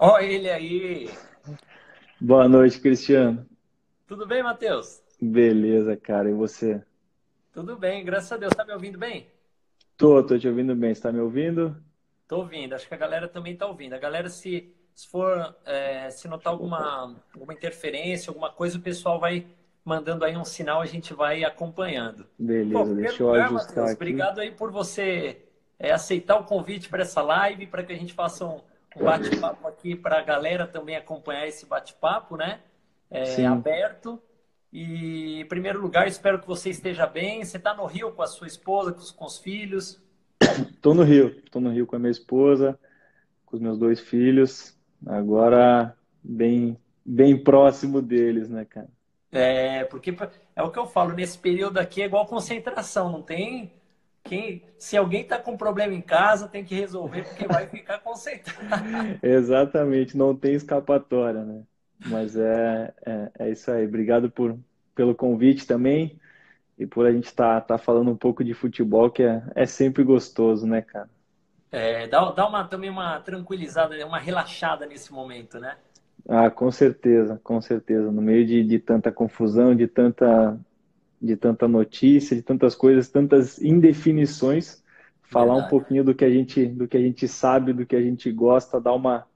Ó, ele aí. Boa noite, Cristiano. Tudo bem, Matheus? Beleza, cara. E você? Tudo bem, graças a Deus. Tá me ouvindo bem? Tô te ouvindo bem. Você tá me ouvindo? Tô ouvindo. Acho que a galera também tá ouvindo. A galera, se for, se notar alguma interferência, alguma coisa, o pessoal vai mandando aí um sinal, a gente vai acompanhando. Pô, em Beleza, primeiro deixa eu lugar, ajustar Matheus, aqui. obrigado aí por você aceitar o convite para essa live, para que a gente faça um bate-papo aqui para a galera também acompanhar esse bate-papo, né? Sim, Aberto. E, em primeiro lugar, espero que você esteja bem. Você está no Rio com a sua esposa, com os filhos. tô no Rio. Tô no Rio com a minha esposa, com os meus dois filhos. Agora, bem próximo deles, né, cara? Porque é o que eu falo, nesse período aqui é igual concentração, não tem se alguém está com problema em casa, tem que resolver porque vai ficar concentrado. Exatamente, não tem escapatória, né? Mas é isso aí. Obrigado pelo convite também e por a gente tá falando um pouco de futebol, que é sempre gostoso, né, cara? Dá também uma tranquilizada, uma relaxada nesse momento, né? Ah, com certeza, com certeza. No meio de tanta confusão, de tanta notícia, de tantas coisas, tantas indefinições, falar um Verdade. pouquinho do que a gente sabe, do que a gente gosta, dá uma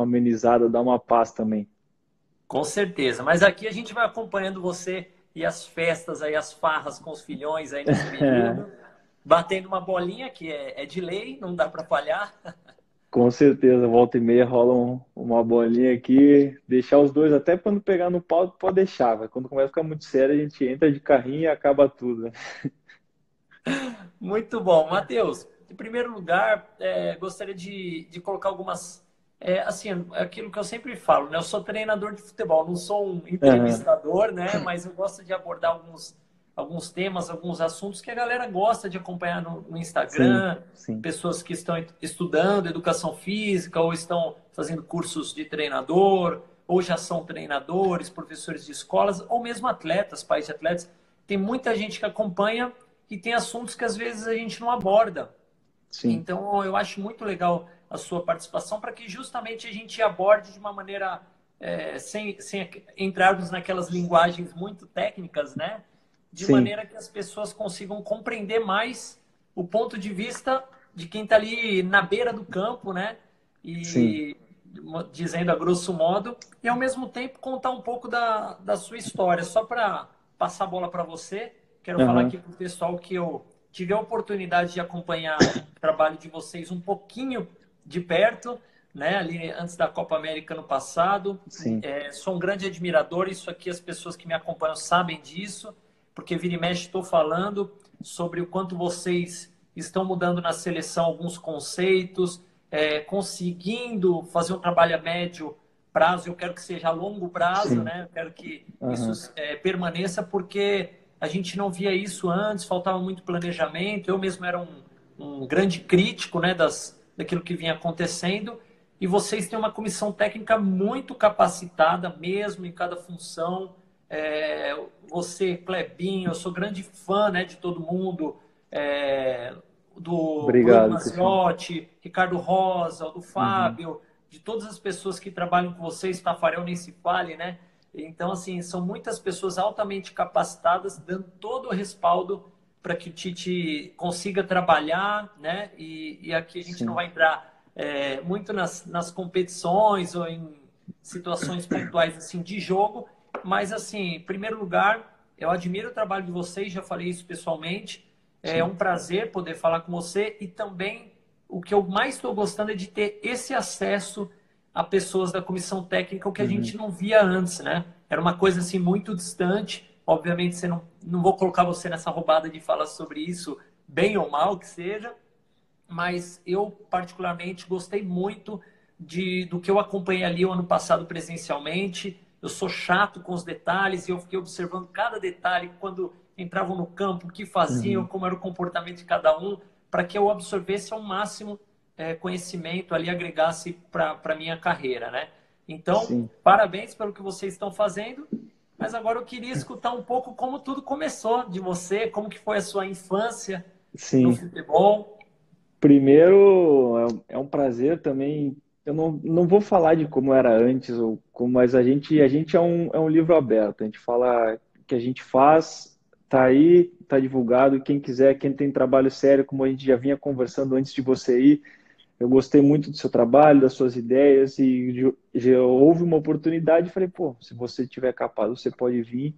amenizada, dá uma paz também. Com certeza. Mas aqui a gente vai acompanhando você e as festas aí, as farras com os filhões aí nesse período, batendo uma bolinha que é de lei, não dá para falhar. Com certeza, volta e meia rola uma bolinha aqui, deixar os dois, até quando pegar no pau, pode deixar, mas quando começa a ficar muito sério, a gente entra de carrinho e acaba tudo. Muito bom. Matheus, em primeiro lugar, gostaria de colocar algumas. Assim, aquilo que eu sempre falo, né? Eu sou treinador de futebol, não sou um Aham. entrevistador, né? Mas eu gosto de abordar alguns temas, alguns assuntos que a galera gosta de acompanhar no Sim, Instagram, sim, pessoas que estão estudando educação física ou estão fazendo cursos de treinador, ou já são treinadores, professores de escolas, ou mesmo atletas, pais de atletas. Tem muita gente que acompanha e tem assuntos que às vezes a gente não aborda. sim, Então, eu acho muito legal a sua participação para que justamente a gente aborde de uma maneira sem entrarmos naquelas linguagens muito técnicas, né? De sim, maneira que as pessoas consigam compreender mais o ponto de vista de quem está ali na beira do campo, né? sim. E dizendo a grosso modo, e ao mesmo tempo contar um pouco da sua história. Só para passar a bola para você, quero falar Aham. aqui para o pessoal que eu tive a oportunidade de acompanhar o trabalho de vocês um pouquinho de perto, né? Ali antes da Copa América no passado. Sim, Sou um grande admirador, isso aqui as pessoas que me acompanham sabem disso, porque vira e mexe estou falando sobre o quanto vocês estão mudando na seleção alguns conceitos, conseguindo fazer um trabalho a médio prazo, eu quero que seja a longo prazo, sim, né? Eu quero que aham, isso permaneça, porque a gente não via isso antes, faltava muito planejamento. Eu mesmo era um grande crítico, né, daquilo que vinha acontecendo. E vocês têm uma comissão técnica muito capacitada, mesmo em cada função. Você, Clebinho, eu sou grande fã, né, de todo mundo, do Bruno obrigado, Cristiano. Maziotti, Ricardo Rosa, do Uhum. Fábio, de todas as pessoas que trabalham com vocês, Tafarel nem se fale, né? Então, assim, são muitas pessoas altamente capacitadas, dando todo o respaldo para que o Tite consiga trabalhar, né? E aqui a gente não Sim, vai entrar muito nas competições ou em situações pontuais assim de jogo, mas assim, em primeiro lugar, eu admiro o trabalho de vocês, já falei isso pessoalmente. É sim, um prazer poder falar com você e também o que eu mais estou gostando é de ter esse acesso a pessoas da comissão técnica, o que a uhum. gente não via antes, né? Era uma coisa assim muito distante. Obviamente, não vou colocar você nessa roubada de falar sobre isso, bem ou mal que seja, mas eu particularmente gostei muito do que eu acompanhei ali o ano passado presencialmente. Eu sou chato com os detalhes e eu fiquei observando cada detalhe quando entravam no campo, o que faziam, Uhum. como era o comportamento de cada um, para que eu absorvesse ao máximo conhecimento ali, agregasse para a minha carreira, né? Então, Sim, parabéns pelo que vocês estão fazendo, mas agora eu queria escutar um pouco como tudo começou de você, como que foi a sua infância no sim. futebol. Primeiro, é um prazer também eu não vou falar de como era antes, ou como, mas a gente é um livro aberto. A gente fala que a gente faz, tá aí, tá divulgado. Quem quiser, quem tem trabalho sério, como a gente já vinha conversando antes de você ir, eu gostei muito do seu trabalho, das suas ideias, e já houve uma oportunidade. Falei, pô, se você tiver capaz, você pode vir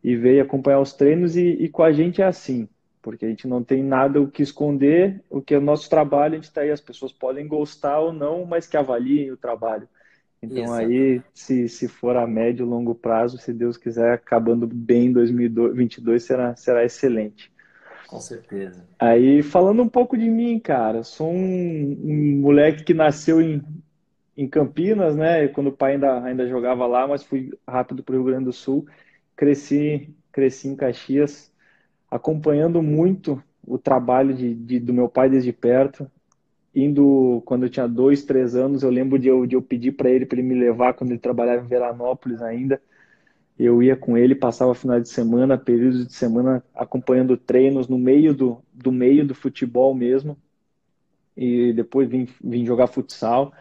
e veio acompanhar os treinos e com a gente é assim, porque a gente não tem nada o que esconder, o que é o nosso trabalho, a gente está aí, as pessoas podem gostar ou não, mas que avaliem o trabalho. Então aí, Exatamente, se for a médio e longo prazo, se Deus quiser, acabando bem em 2022, será excelente. com certeza. Aí, falando um pouco de mim, cara, sou um moleque que nasceu em Campinas, né? Quando o pai ainda jogava lá, mas fui rápido para o Rio Grande do Sul. Cresci em Caxias, acompanhando muito o trabalho do meu pai desde perto. Indo quando eu tinha 2, 3 anos, eu lembro de eu pedir para ele me levar quando ele trabalhava em Veranópolis ainda. Eu ia com ele, passava final de semana, períodos de semana, acompanhando treinos no meio do meio do futebol mesmo. E depois vim jogar futsal.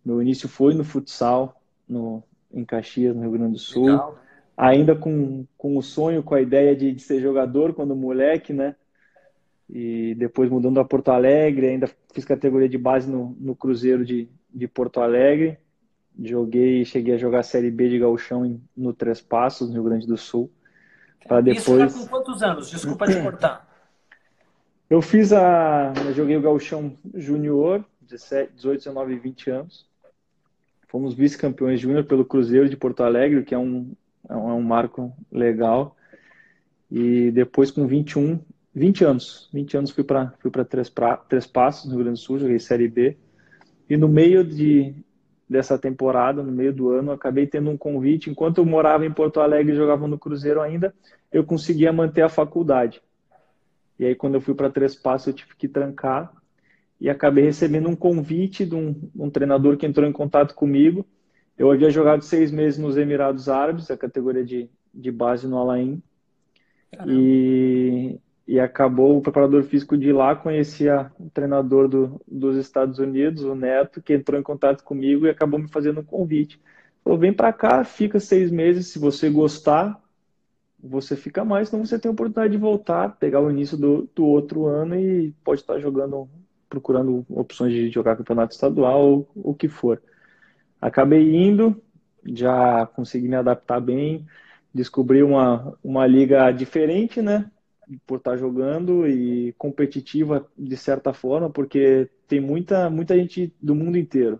Meu início foi no futsal, em Caxias, no Rio Grande do Sul. Legal. Ainda com o sonho, com a ideia de ser jogador quando moleque, né? E depois mudando a Porto Alegre, ainda fiz categoria de base no Cruzeiro de Porto Alegre. Cheguei a jogar a Série B de Gauchão no Três Passos, no Rio Grande do Sul. Para Isso já com depois. quantos anos? Desculpa te cortar. Eu joguei o Gauchão Júnior, 17, 18, 19 e 20 anos. Fomos vice-campeões júnior pelo Cruzeiro de Porto Alegre, que é um marco legal. E depois, com 20 anos fui para Três Passos, no Rio Grande do Sul, joguei Série B. E no meio dessa temporada, no meio do ano, acabei tendo um convite. Enquanto eu morava em Porto Alegre e jogava no Cruzeiro ainda, eu conseguia manter a faculdade. E aí, quando eu fui para Três Passos, eu tive que trancar. E acabei recebendo um convite de um treinador que entrou em contato comigo. Eu havia jogado 6 meses nos Emirados Árabes, a categoria de base no Al-Ain, Caramba. e acabou o preparador físico de lá, conhecia o treinador dos Estados Unidos, o Neto, que entrou em contato comigo e acabou me fazendo um convite. Falou, vem para cá, fica 6 meses, se você gostar, você fica mais, senão você tem a oportunidade de voltar, pegar o início do outro ano e pode estar jogando, procurando opções de jogar campeonato estadual ou o que for. Acabei indo, já consegui me adaptar bem, descobri uma liga diferente, né? Por estar jogando e competitiva de certa forma, porque tem muita gente do mundo inteiro.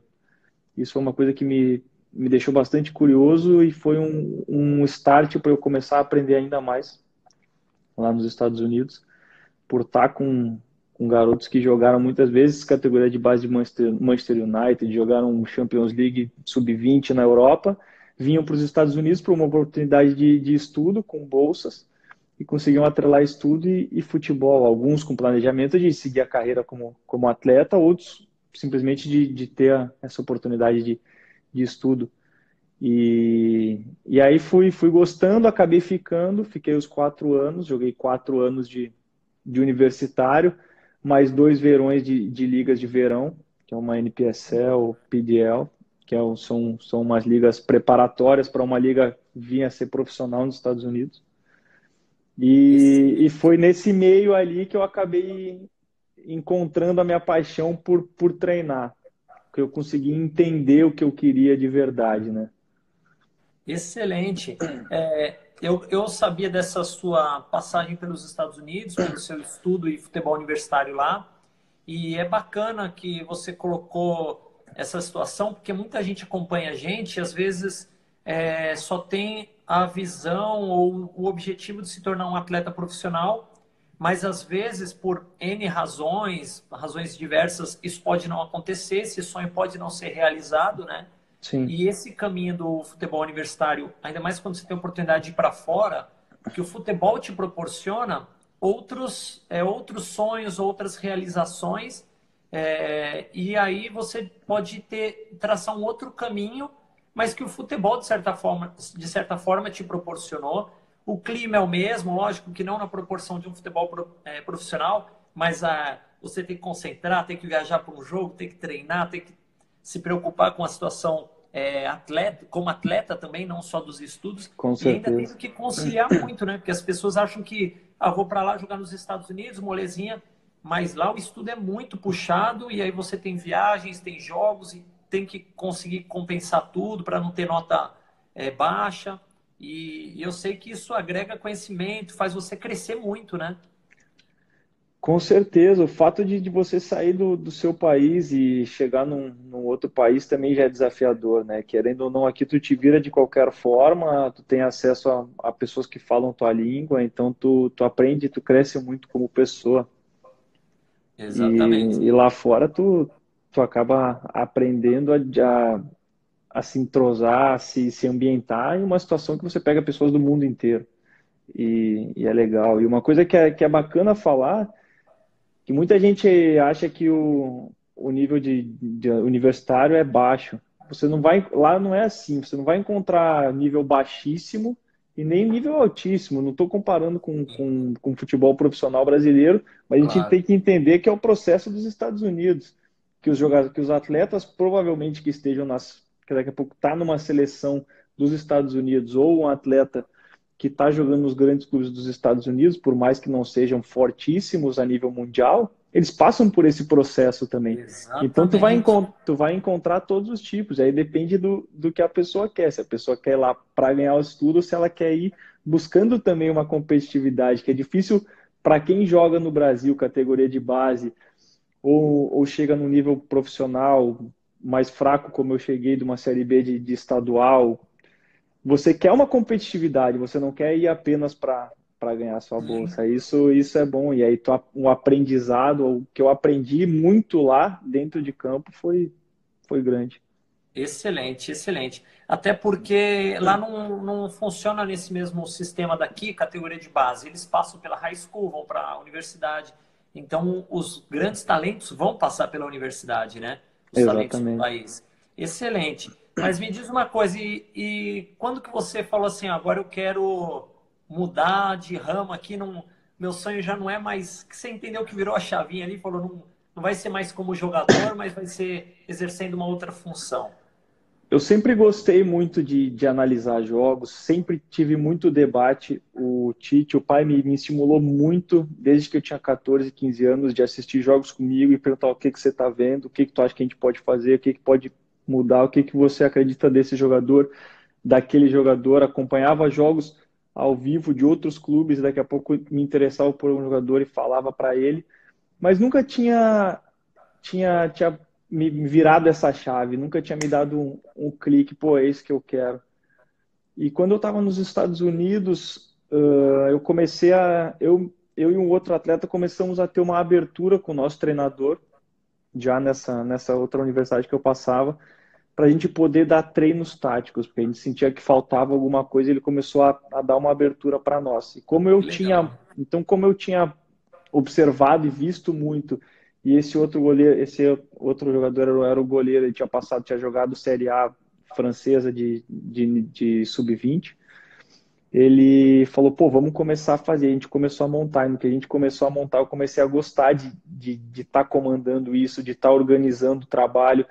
Isso foi uma coisa que me deixou bastante curioso e foi um start para eu começar a aprender ainda mais lá nos Estados Unidos, por estar com garotos que jogaram muitas vezes categoria de base de Manchester United, jogaram Champions League sub-20 na Europa, vinham para os Estados Unidos para uma oportunidade de estudo com bolsas e conseguiam atrelar estudo e futebol, alguns com planejamento de seguir a carreira como atleta, outros simplesmente de ter essa oportunidade de estudo. E aí fui gostando, acabei fiquei os 4 anos, joguei 4 anos de universitário, mais 2 verões de ligas de verão, que é uma NPSL, PDL, são umas ligas preparatórias para uma liga vir a ser profissional nos Estados Unidos. E Excelente. foi nesse meio ali que eu acabei encontrando a minha paixão por treinar, que eu consegui entender o que eu queria de verdade, né? Excelente. Eu sabia dessa sua passagem pelos Estados Unidos, pelo seu estudo e futebol universitário lá, e é bacana que você colocou essa situação, porque muita gente acompanha a gente e às vezes só tem a visão ou o objetivo de se tornar um atleta profissional, mas às vezes, por N razões, razões diversas, isso pode não acontecer, esse sonho pode não ser realizado, né? Sim. E esse caminho do futebol universitário, ainda mais quando você tem a oportunidade de ir para fora, que o futebol te proporciona outros sonhos, outras realizações, e aí você pode traçar um outro caminho, mas que o futebol, de certa forma te proporcionou. O clima é o mesmo, lógico que não na proporção de um futebol profissional, mas você tem que concentrar, tem que viajar para um jogo, tem que treinar, tem que se preocupar com a situação atleta, como atleta também, não só dos estudos, Com e ainda tendo certeza. que conciliar muito, né? Porque as pessoas acham que, vou para lá jogar nos Estados Unidos, molezinha, mas lá o estudo é muito puxado e aí você tem viagens, tem jogos e tem que conseguir compensar tudo para não ter nota baixa. E eu sei que isso agrega conhecimento, faz você crescer muito, né? Com certeza, o fato de você sair do seu país e chegar num outro país também já é desafiador, né? Querendo ou não, aqui tu te vira de qualquer forma, tu tem acesso a pessoas que falam tua língua, então tu aprende, tu cresce muito como pessoa. Exatamente. E lá fora tu acaba aprendendo a se entrosar, se ambientar em uma situação que você pega pessoas do mundo inteiro. E é legal. E uma coisa que é bacana falar que muita gente acha que o nível de universitário é baixo. Você não vai, lá não é assim, você não vai encontrar nível baixíssimo e nem nível altíssimo. Não estou comparando com o futebol profissional brasileiro, mas a gente Claro. tem que entender que é o processo dos Estados Unidos, que os jogadores, que os atletas provavelmente que estejam que daqui a pouco está numa seleção dos Estados Unidos ou um atleta que está jogando nos grandes clubes dos Estados Unidos, por mais que não sejam fortíssimos a nível mundial, eles passam por esse processo também. Então Exatamente. tu vai encontrar todos os tipos, aí depende do que a pessoa quer. Se a pessoa quer ir lá para ganhar o estudo, ou se ela quer ir buscando também uma competitividade, que é difícil para quem joga no Brasil, categoria de base, ou chega no nível profissional mais fraco, como eu cheguei de uma Série B de estadual, você quer uma competitividade, você não quer ir apenas para ganhar sua bolsa. Isso é bom. E aí, um aprendizado, o que eu aprendi muito lá dentro de campo foi grande. Excelente, excelente. Até porque lá não funciona nesse mesmo sistema daqui, categoria de base. Eles passam pela high school, vão para a universidade. Então, os grandes talentos vão passar pela universidade, né? Os talentos do Exatamente. país. Excelente. Mas me diz uma coisa, e quando que você falou assim, agora eu quero mudar de ramo aqui, meu sonho já não é mais, que você entendeu que virou a chavinha ali, falou, não vai ser mais como jogador, mas vai ser exercendo uma outra função. Eu sempre gostei muito de analisar jogos, sempre tive muito debate. O Tite, o pai, me estimulou muito, desde que eu tinha 14, 15 anos, de assistir jogos comigo e perguntar o que que você está vendo, o que que tu acha que a gente pode fazer, o que que pode mudar, o que que você acredita desse jogador, daquele jogador. Acompanhava jogos ao vivo de outros clubes, daqui a pouco me interessava por um jogador e falava para ele, mas nunca tinha me virado essa chave, nunca tinha me dado um clique, pô, é isso que eu quero. E quando eu estava nos Estados Unidos, eu comecei eu e um outro atleta começamos a ter uma abertura com o nosso treinador, já nessa outra universidade que eu passava, para a gente poder dar treinos táticos, porque a gente sentia que faltava alguma coisa, e ele começou a dar uma abertura para nós. E Que legal. como eu tinha observado e visto muito. E esse outro goleiro, esse outro jogador era o goleiro, ele tinha jogado Série A francesa de sub-20. Ele falou, pô, vamos começar a fazer. A gente começou a montar. E no que a gente começou a montar, eu comecei a gostar de estar comandando isso, de estar organizando o trabalho,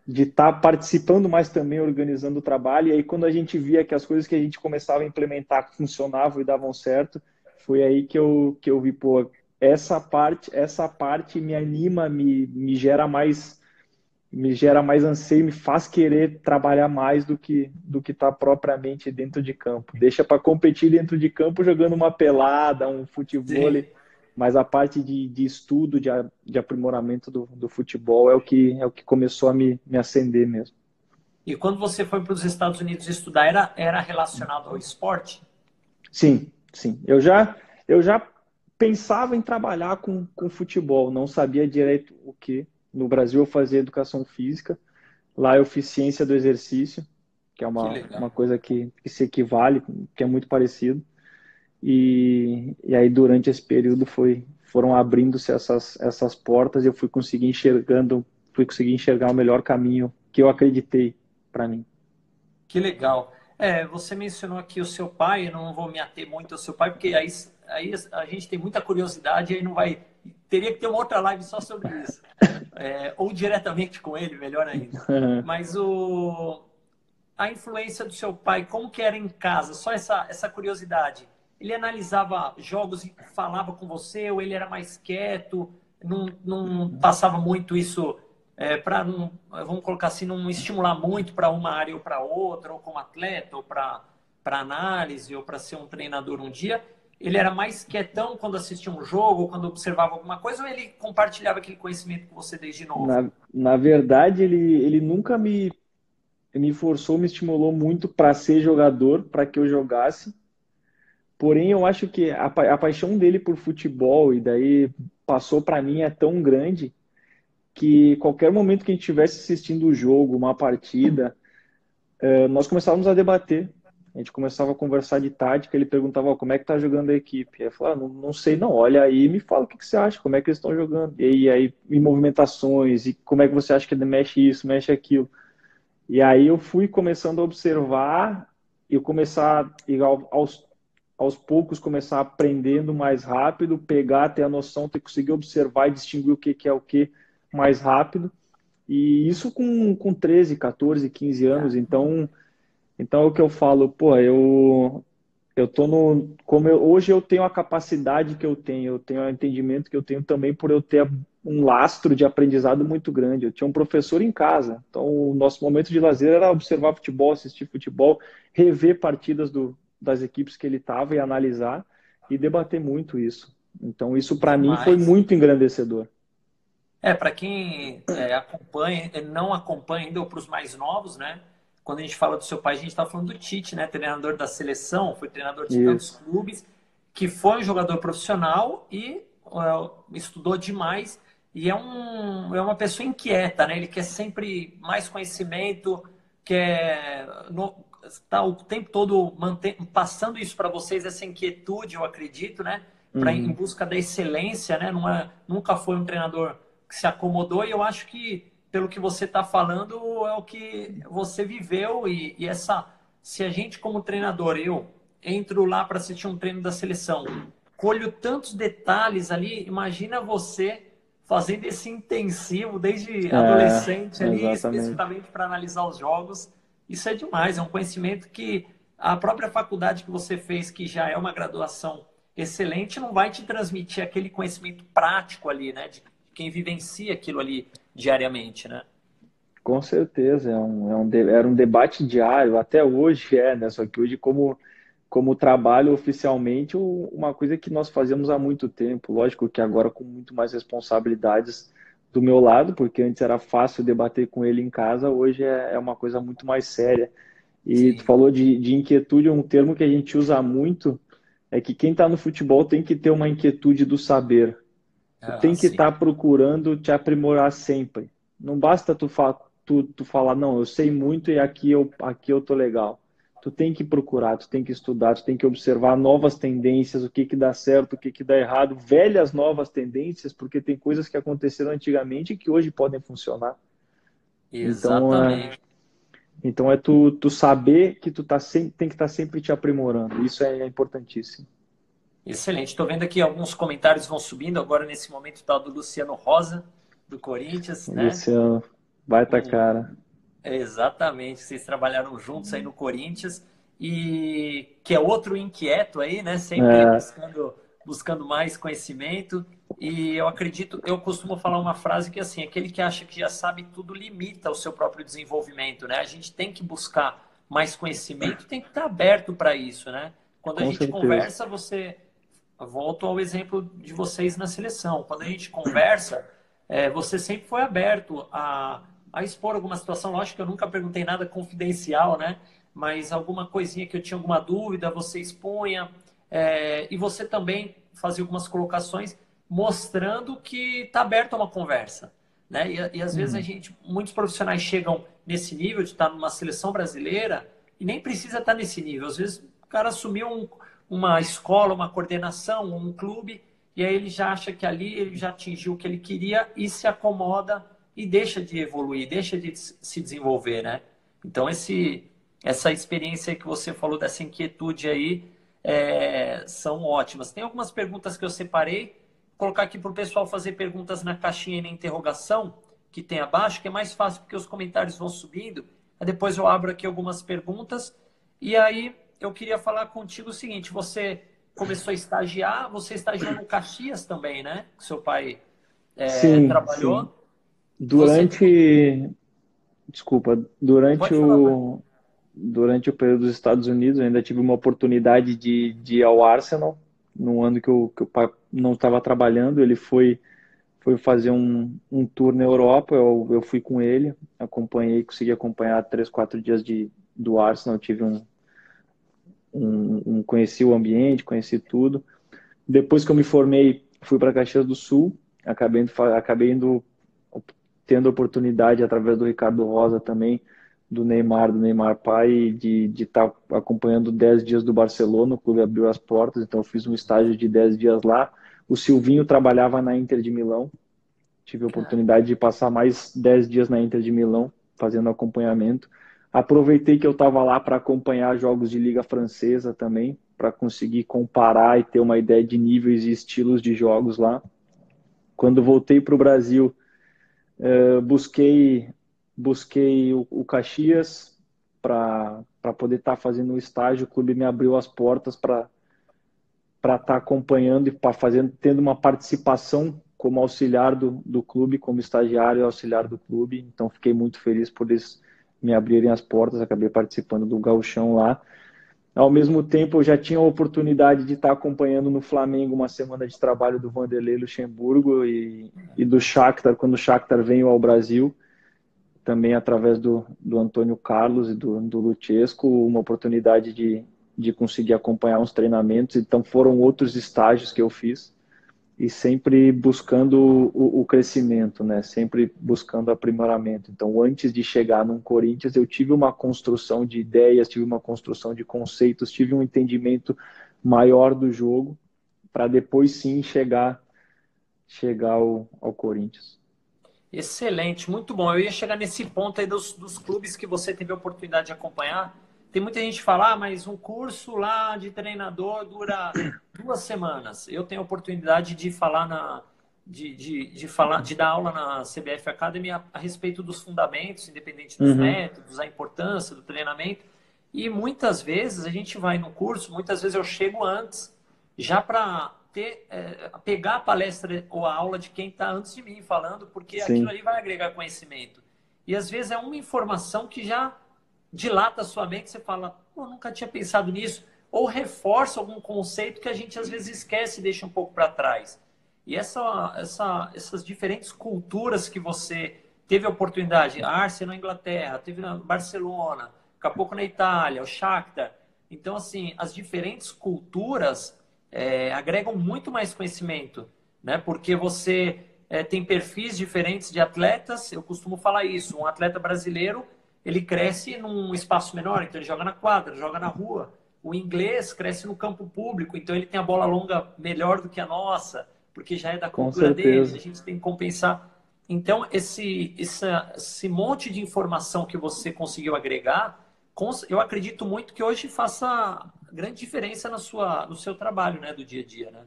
de estar participando, mas também organizando o trabalho. E aí, quando a gente via que as coisas que a gente começava a implementar funcionavam e davam certo, foi aí que eu vi, pô, essa parte me anima, me gera mais anseio, me faz querer trabalhar mais do que tá propriamente dentro de campo. Deixa para competir dentro de campo jogando uma pelada, um futebol, Sim. mas a parte de estudo, de aprimoramento do futebol é o que começou a me acender mesmo. E quando você foi para os Estados Unidos estudar, era relacionado ao esporte? Sim, sim. Eu já pensava em trabalhar com futebol, não sabia direito o que. No Brasil eu fazia educação física, lá eu fiz ciência do exercício, que é Que uma legal. coisa que se equivale, que é muito parecido. E aí durante esse período foram abrindo-se essas portas e eu fui conseguir enxergar o melhor caminho que eu acreditei para mim. Que legal. Você mencionou aqui o seu pai, eu não vou me ater muito ao seu pai, porque aí a gente tem muita curiosidade e aí não vai. Teria que ter uma outra live só sobre isso. ou diretamente com ele, melhor ainda. Mas a influência do seu pai, como que era em casa? Só essa curiosidade. Ele analisava jogos e falava com você, ou ele era mais quieto, não passava muito isso para, vamos colocar assim, não estimular muito para uma área ou para outra, ou como atleta, ou para análise, ou para ser um treinador um dia? Ele era mais quietão quando assistia um jogo, ou quando observava alguma coisa, ou ele compartilhava aquele conhecimento com você desde novo? Na verdade, ele nunca me forçou, me estimulou muito para ser jogador, para que eu jogasse. Porém, eu acho que a paixão dele por futebol e daí passou para mim é tão grande que qualquer momento que a gente estivesse assistindo o jogo, uma partida, nós começávamos a debater. A gente começava a conversar de tática, ele perguntava, ó, como é que tá jogando a equipe? Eu falava, não sei não, olha aí e me fala o que você acha, como é que eles estão jogando. E aí, em movimentações, e como é que você acha que ele mexe isso, mexe aquilo. E aí eu fui começando a observar e começar, e aos poucos, começar aprendendo mais rápido, pegar, ter a noção, ter conseguir observar e distinguir o que é o que mais rápido. E isso com 13, 14, 15 anos. Então é o que eu falo, pô, eu tô no. Hoje eu tenho a capacidade que eu tenho o entendimento que eu tenho também por eu ter um lastro de aprendizado muito grande. Eu tinha um professor em casa, então o nosso momento de lazer era observar futebol, assistir futebol, rever partidas das equipes que ele estava e analisar e debater muito isso. Então isso para mim foi Demais. muito engrandecedor. Para quem acompanha, não acompanha ainda, ou para os mais novos, né? Quando a gente fala do seu pai, a gente está falando do Tite, né? Treinador da seleção, foi treinador de tantos Isso. clubes, que foi um jogador profissional e estudou demais. E é uma pessoa inquieta, né? Ele quer sempre mais conhecimento, quer tá o tempo todo passando isso para vocês, essa inquietude, eu acredito, né? Em Uhum. busca da excelência, né? Nunca foi um treinador que se acomodou, e eu acho que, pelo que você está falando, é o que você viveu, e se a gente como treinador, eu entro lá para assistir um treino da seleção, colho tantos detalhes ali, imagina você fazendo esse intensivo desde adolescente ali, Exatamente. especificamente para analisar os jogos. Isso é demais, é um conhecimento que a própria faculdade que você fez, que já é uma graduação excelente, não vai te transmitir aquele conhecimento prático ali, né? De quem vivencia aquilo ali diariamente, né? Com certeza, era um debate diário, até hoje né? Só que hoje, como trabalho oficialmente, uma coisa que nós fazemos há muito tempo. Lógico que agora com muito mais responsabilidades do meu lado, porque antes era fácil debater com ele em casa, hoje é uma coisa muito mais séria. E tu Sim. falou de inquietude, um termo que a gente usa muito, é que quem está no futebol tem que ter uma inquietude do saber. Tu Ah, tem que sim. estar procurando te aprimorar sempre. Não basta tu falar, não, eu sei muito e aqui eu tô legal. Tu tem que procurar, tu tem que estudar, tu tem que observar novas tendências, o que que dá certo, o que que dá errado, velhas novas tendências, porque tem coisas que aconteceram antigamente e que hoje podem funcionar. Então, Exatamente. então é tu saber que tem que estar sempre te aprimorando. Isso é importantíssimo. Excelente. Estou vendo aqui alguns comentários vão subindo. Agora, nesse momento, está do Luciano Rosa, do Corinthians, né? Luciano, baita Um, cara. exatamente. Vocês trabalharam juntos aí no Corinthians. E que é outro inquieto aí, né? Sempre É, buscando mais conhecimento. E eu acredito, eu costumo falar uma frase que assim, aquele que acha que já sabe tudo limita o seu próprio desenvolvimento, né? A gente tem que buscar mais conhecimento, tem que estar aberto para isso, né? Quando a com gente certeza. conversa, volto ao exemplo de vocês na seleção. Quando a gente conversa, você sempre foi aberto a expor alguma situação. Lógico que eu nunca perguntei nada confidencial, né? Mas alguma coisinha que eu tinha alguma dúvida, você expunha. E você também fazia algumas colocações mostrando que está aberto a uma conversa. Né? E às vezes Uhum. muitos profissionais chegam nesse nível de estar numa seleção brasileira e nem precisa estar nesse nível. Às vezes o cara assumiu uma escola, uma coordenação, um clube, e aí ele já acha que ali ele já atingiu o que ele queria e se acomoda e deixa de evoluir, deixa de se desenvolver, né? Então essa experiência que você falou dessa inquietude aí são ótimas. Tem algumas perguntas que eu separei, vou colocar aqui para o pessoal fazer perguntas na caixinha e na interrogação. que tem abaixo, que é mais fácil porque os comentários vão subindo. Aí depois eu abro aqui algumas perguntas. E aí eu queria falar contigo o seguinte: você começou a estagiar, você estagiou no Caxias também, né? Seu pai Sim, sim. trabalhou. Você Durante, desculpa, pode falar, pode. durante o período dos Estados Unidos, eu ainda tive uma oportunidade de ir ao Arsenal, no ano que o pai não estava trabalhando, ele foi fazer um tour na Europa, eu fui com ele, acompanhei, consegui acompanhar 3, 4 dias do Arsenal, tive conheci o ambiente, conheci tudo. Depois que eu me formei, fui para Caxias do Sul, acabei indo, tendo a oportunidade, através do Ricardo Rosa também, do Neymar pai, de estar acompanhando 10 dias do Barcelona, o clube abriu as portas, então eu fiz um estágio de 10 dias lá. O Silvinho trabalhava na Inter de Milão, tive a Cara, oportunidade de passar mais 10 dias na Inter de Milão, fazendo acompanhamento. Aproveitei que eu estava lá para acompanhar jogos de Liga Francesa também, para conseguir comparar e ter uma ideia de níveis e estilos de jogos lá. Quando voltei para o Brasil, busquei o Caxias para poder estar fazendo um estágio. O clube me abriu as portas para estar acompanhando e para fazendo, tendo uma participação como auxiliar do clube, como estagiário e auxiliar do clube. Então fiquei muito feliz por eles me abrirem as portas, acabei participando do gauchão lá. Ao mesmo tempo, eu já tinha a oportunidade de estar acompanhando no Flamengo uma semana de trabalho do Vanderlei Luxemburgo e do Shakhtar, quando o Shakhtar veio ao Brasil, também através do Antônio Carlos e do Luchesco, uma oportunidade de conseguir acompanhar uns treinamentos. Então foram outros estágios que eu fiz e sempre buscando o crescimento, né? Sempre buscando aprimoramento. Então, antes de chegar num Corinthians, eu tive uma construção de ideias, tive uma construção de conceitos, tive um entendimento maior do jogo para depois sim chegar ao Corinthians. excelente, muito bom. Eu ia chegar nesse ponto aí dos clubes que você teve a oportunidade de acompanhar. Tem muita gente que fala, mas um curso lá de treinador dura 2 semanas. Eu tenho a oportunidade de falar de dar aula na CBF Academy a respeito dos fundamentos, independente dos Uhum. métodos, a importância do treinamento. E muitas vezes a gente vai no curso, muitas vezes eu chego antes, já para pegar a palestra ou a aula de quem está antes de mim falando, porque aquilo Sim, ali vai agregar conhecimento. E às vezes é uma informação que já dilata a sua mente, você fala, pô, nunca tinha pensado nisso, ou reforça algum conceito que a gente às vezes esquece e deixa um pouco para trás. E essas diferentes culturas que você teve a oportunidade, a Arsenal na Inglaterra, teve na Barcelona, daqui a pouco na Itália, o Shakhtar. Então, assim, as diferentes culturas agregam muito mais conhecimento, né? Porque você tem perfis diferentes de atletas. Eu costumo falar isso. Um atleta brasileiro ele cresce num espaço menor, então ele joga na quadra, joga na rua. O inglês cresce no campo público, então ele tem a bola longa melhor do que a nossa, porque já é da com cultura dele. A certeza. gente tem que compensar. Então, esse monte de informação que você conseguiu agregar, eu acredito muito que hoje faça grande diferença no seu trabalho, né, do dia a dia, né?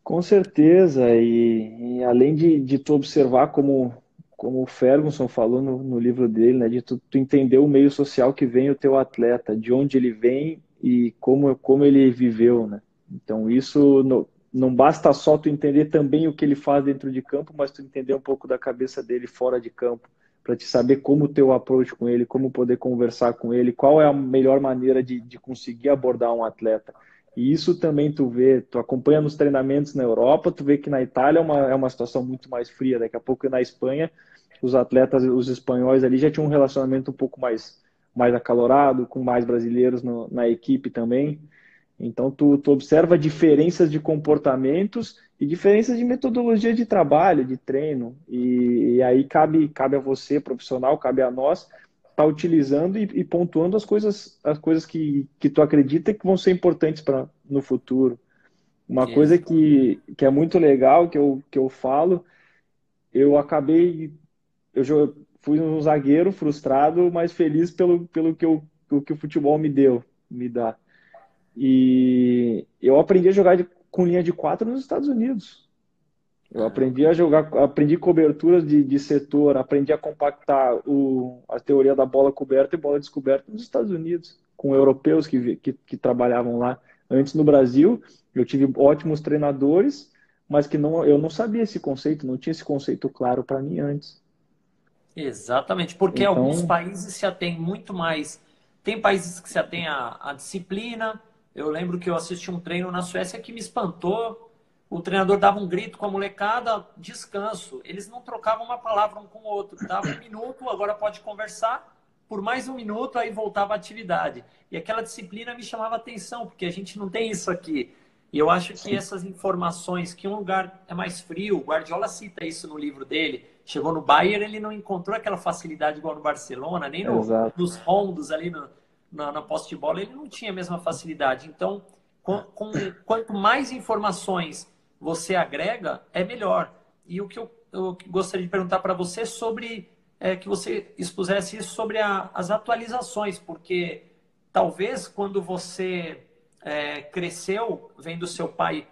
Com certeza, e além de tu observar como o Ferguson falou no livro dele, né, de tu entender o meio social que vem o teu atleta, de onde ele vem e como ele viveu, né? Então isso não basta só tu entender também o que ele faz dentro de campo, mas tu entender um pouco da cabeça dele fora de campo, para te saber como o teu approach com ele, como poder conversar com ele, qual é a melhor maneira de conseguir abordar um atleta. E isso também tu vê, tu acompanha nos treinamentos na Europa, tu vê que na Itália é uma situação muito mais fria. Daqui a pouco na Espanha, os atletas, os espanhóis ali já tinham um relacionamento um pouco mais acalorado, com mais brasileiros na equipe também. Então tu observa diferenças de comportamentos e diferenças de metodologia de trabalho, de treino. E aí cabe a você, profissional, cabe a nós estar utilizando e pontuando as coisas que tu acredita que vão ser importantes para no futuro. Uma coisa Isso. que é muito legal, que eu falo, eu acabei, fui um zagueiro frustrado, mas feliz pelo o que o futebol me dá. E eu aprendi a jogar com linha de quatro nos Estados Unidos. Eu aprendi a jogar, aprendi coberturas de setor, aprendi a compactar a teoria da bola coberta e bola descoberta nos Estados Unidos, com europeus que trabalhavam lá. Antes no Brasil, eu tive ótimos treinadores, mas que não, eu não sabia esse conceito, não tinha esse conceito claro para mim antes. Exatamente, porque alguns Então, países se atêm muito mais. Tem países que se atêm à disciplina. Eu lembro que eu assisti um treino na Suécia que me espantou. O treinador dava um grito com a molecada, descanso. Eles não trocavam uma palavra um com o outro. Dava um minuto, agora pode conversar. Por mais um minuto, aí voltava a atividade. E aquela disciplina me chamava atenção, porque a gente não tem isso aqui. E eu acho que sim, essas informações, que um lugar é mais frio, o Guardiola cita isso no livro dele. Chegou no Bayern, ele não encontrou aquela facilidade igual no Barcelona, nem exato. nos rondos ali na posse de bola, ele não tinha a mesma facilidade. Então, quanto mais informações você agrega, é melhor. E o que eu gostaria de perguntar para você sobre que você expusesse isso sobre as atualizações, porque talvez quando você cresceu vendo seu pai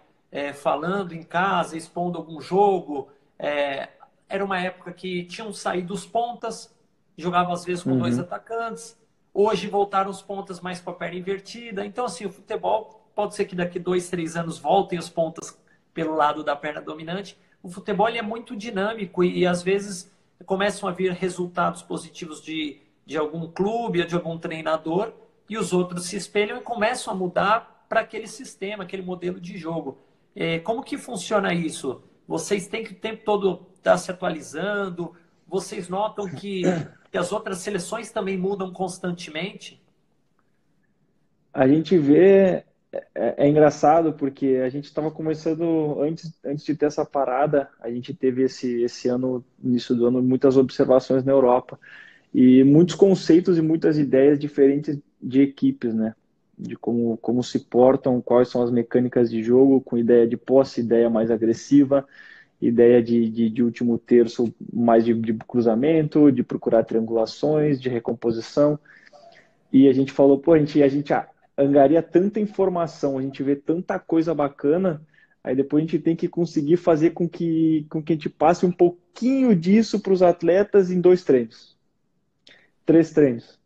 falando em casa, expondo algum jogo, é, era uma época que tinham saído os pontas, jogavam às vezes com dois Uhum. atacantes, hoje voltaram os pontas mais com a perna invertida, então assim, o futebol pode ser que daqui 2, 3 anos voltem os pontas pelo lado da perna dominante. O futebol ele é muito dinâmico e às vezes começam a vir resultados positivos de algum clube ou de algum treinador e os outros se espelham e começam a mudar para aquele sistema, aquele modelo de jogo. Como que funciona isso? Vocês têm que o tempo todo estar se atualizando? Vocês notam que as outras seleções também mudam constantemente? A gente vê, é engraçado porque a gente estava começando, antes de ter essa parada, a gente teve esse ano, início do ano, muitas observações na Europa e muitos conceitos e muitas ideias diferentes de equipes, né? De como se portam, quais são as mecânicas de jogo, com ideia de posse, ideia mais agressiva, ideia de último terço mais de cruzamento, de procurar triangulações, de recomposição. E a gente falou, pô, a gente angaria tanta informação, a gente vê tanta coisa bacana, aí depois a gente tem que conseguir fazer com que a gente passe um pouquinho disso para os atletas em 2 treinos, 3 treinos.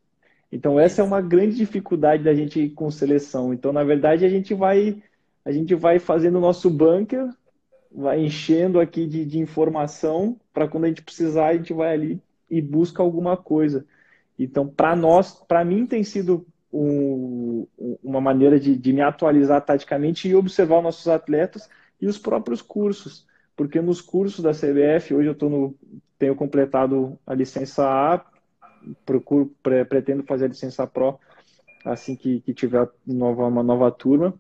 Então essa é uma grande dificuldade da gente com seleção. Então, na verdade, a gente vai fazendo o nosso bunker, vai enchendo aqui de informação para quando a gente precisar, a gente vai ali e busca alguma coisa. Então, para nós, para mim, tem sido uma maneira de me atualizar taticamente e observar os nossos atletas e os próprios cursos. Porque nos cursos da CBF, hoje tenho completado a licença A, pretendo fazer a licença Pro assim que tiver uma nova turma.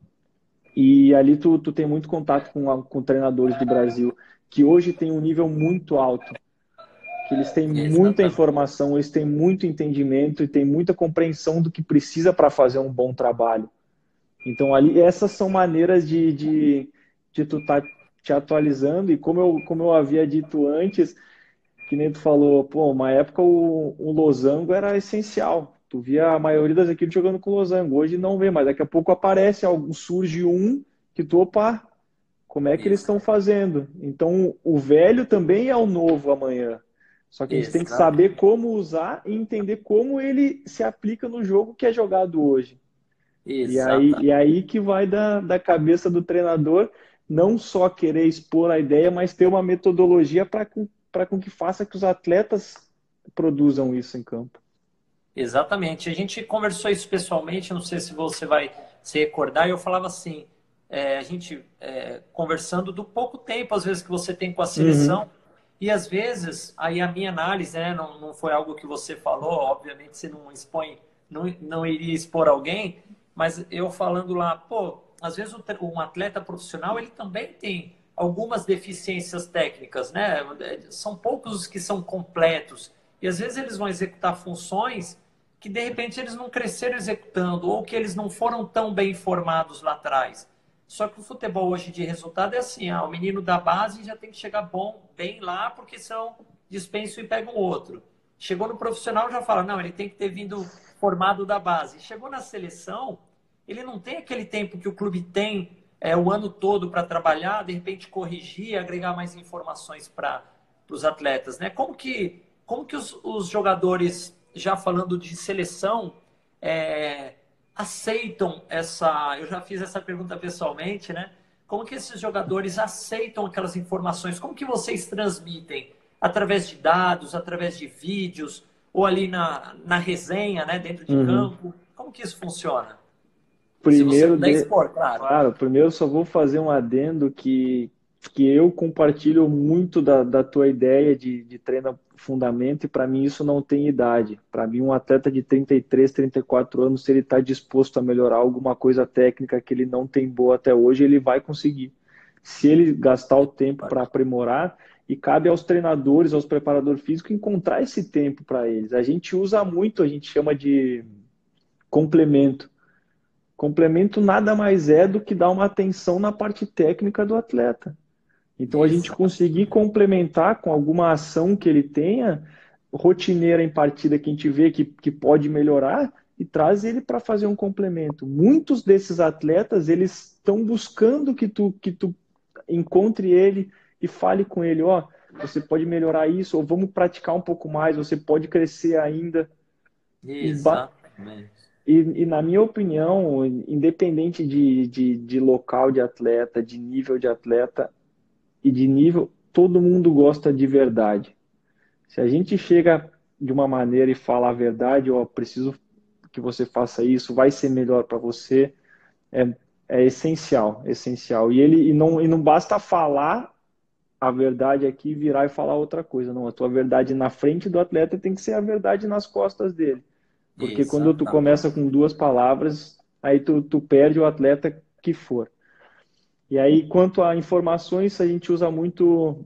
E ali tu tem muito contato com treinadores do Brasil, que hoje tem um nível muito alto, que eles têm muita Exatamente. informação, eles têm muito entendimento e têm muita compreensão do que precisa para fazer um bom trabalho. Então, ali, essas são maneiras de tu estar te atualizando, e como eu havia dito antes, que nem tu falou, pô, uma época o losango era essencial. Tu via a maioria das equipes jogando com losango. Hoje não vê, mas daqui a pouco aparece algum, surge um que tu, opa, como é que eles estão fazendo? Então, o velho também é o novo amanhã. Só que a gente tem que saber Exatamente. como usar e entender como ele se aplica no jogo que é jogado hoje. E aí que vai da cabeça do treinador não só querer expor a ideia, mas ter uma metodologia para com que faça que os atletas produzam isso em campo. Exatamente. A gente conversou isso pessoalmente, não sei se você vai se recordar, e eu falava assim, a gente conversando do pouco tempo, às vezes, que você tem com a Uhum, seleção, e às vezes, aí a minha análise, né, não foi algo que você falou, obviamente você não expõe, não iria expor alguém, mas eu falando lá, pô, às vezes um atleta profissional, ele também tem algumas deficiências técnicas, né? São poucos os que são completos, e às vezes eles vão executar funções que de repente eles não cresceram executando ou que eles não foram tão bem formados lá atrás. Só que o futebol hoje de resultado é assim, o menino da base já tem que chegar bom, bem lá, porque são dispenso e pega um outro. Chegou no profissional já fala, não, ele tem que ter vindo formado da base. Chegou na seleção, ele não tem aquele tempo que o clube tem o ano todo para trabalhar, de repente corrigir, agregar mais informações para os atletas, né? Como que os jogadores, já falando de seleção, é, aceitam essa... Eu já fiz essa pergunta pessoalmente, né? Como que esses jogadores aceitam aquelas informações? Como que vocês transmitem? Através de dados, através de vídeos, ou ali na resenha, né, dentro de Uhum. campo? Como que isso funciona? Se você Primeiro, puder expor, claro. claro, primeiro só vou fazer um adendo que eu compartilho muito da tua ideia de treino fundamento, e para mim isso não tem idade. Para mim, um atleta de 33, 34 anos, se ele está disposto a melhorar alguma coisa técnica que ele não tem boa até hoje, ele vai conseguir. Se ele gastar o tempo para aprimorar, e cabe aos treinadores, aos preparadores físicos, encontrar esse tempo para eles. A gente usa muito, a gente chama de complemento. Complemento nada mais é do que dar uma atenção na parte técnica do atleta. Então, a gente Exato. conseguir complementar com alguma ação que ele tenha, rotineira em partida, que a gente vê que pode melhorar, e traz ele para fazer um complemento. Muitos desses atletas, eles estão buscando que tu encontre ele e fale com ele, ó, você pode melhorar isso, ou vamos praticar um pouco mais, você pode crescer ainda. E, Exatamente. e na minha opinião, independente de local de atleta, de nível de atleta e de nível, todo mundo gosta de verdade. Se a gente chega de uma maneira e fala a verdade, ó, preciso que você faça isso, vai ser melhor para você, é, é essencial, essencial. E não basta falar a verdade aqui e virar e falar outra coisa, não. A tua verdade na frente do atleta tem que ser a verdade nas costas dele. Porque quando tu Exatamente. começa com duas palavras, aí tu perde o atleta que for. E aí, quanto a informações, a gente usa muito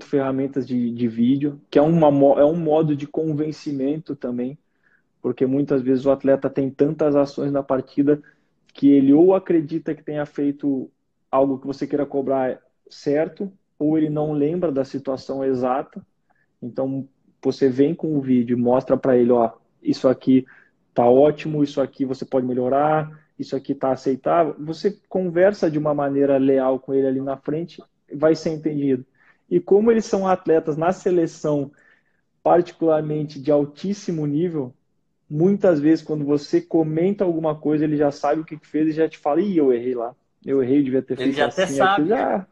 ferramentas de vídeo, que é um modo de convencimento também, porque muitas vezes o atleta tem tantas ações na partida que ele ou acredita que tenha feito algo que você queira cobrar certo, ou ele não lembra da situação exata. Então, você vem com o vídeo e mostra para ele, ó, isso aqui tá ótimo, isso aqui você pode melhorar, isso aqui tá aceitável. Você conversa de uma maneira leal com ele ali na frente, vai ser entendido. E como eles são atletas na seleção, particularmente de altíssimo nível, muitas vezes quando você comenta alguma coisa, ele já sabe o que fez e já te fala, ih, eu errei lá. Eu errei, eu devia ter Ele feito já até assim, aqui. sabe. Já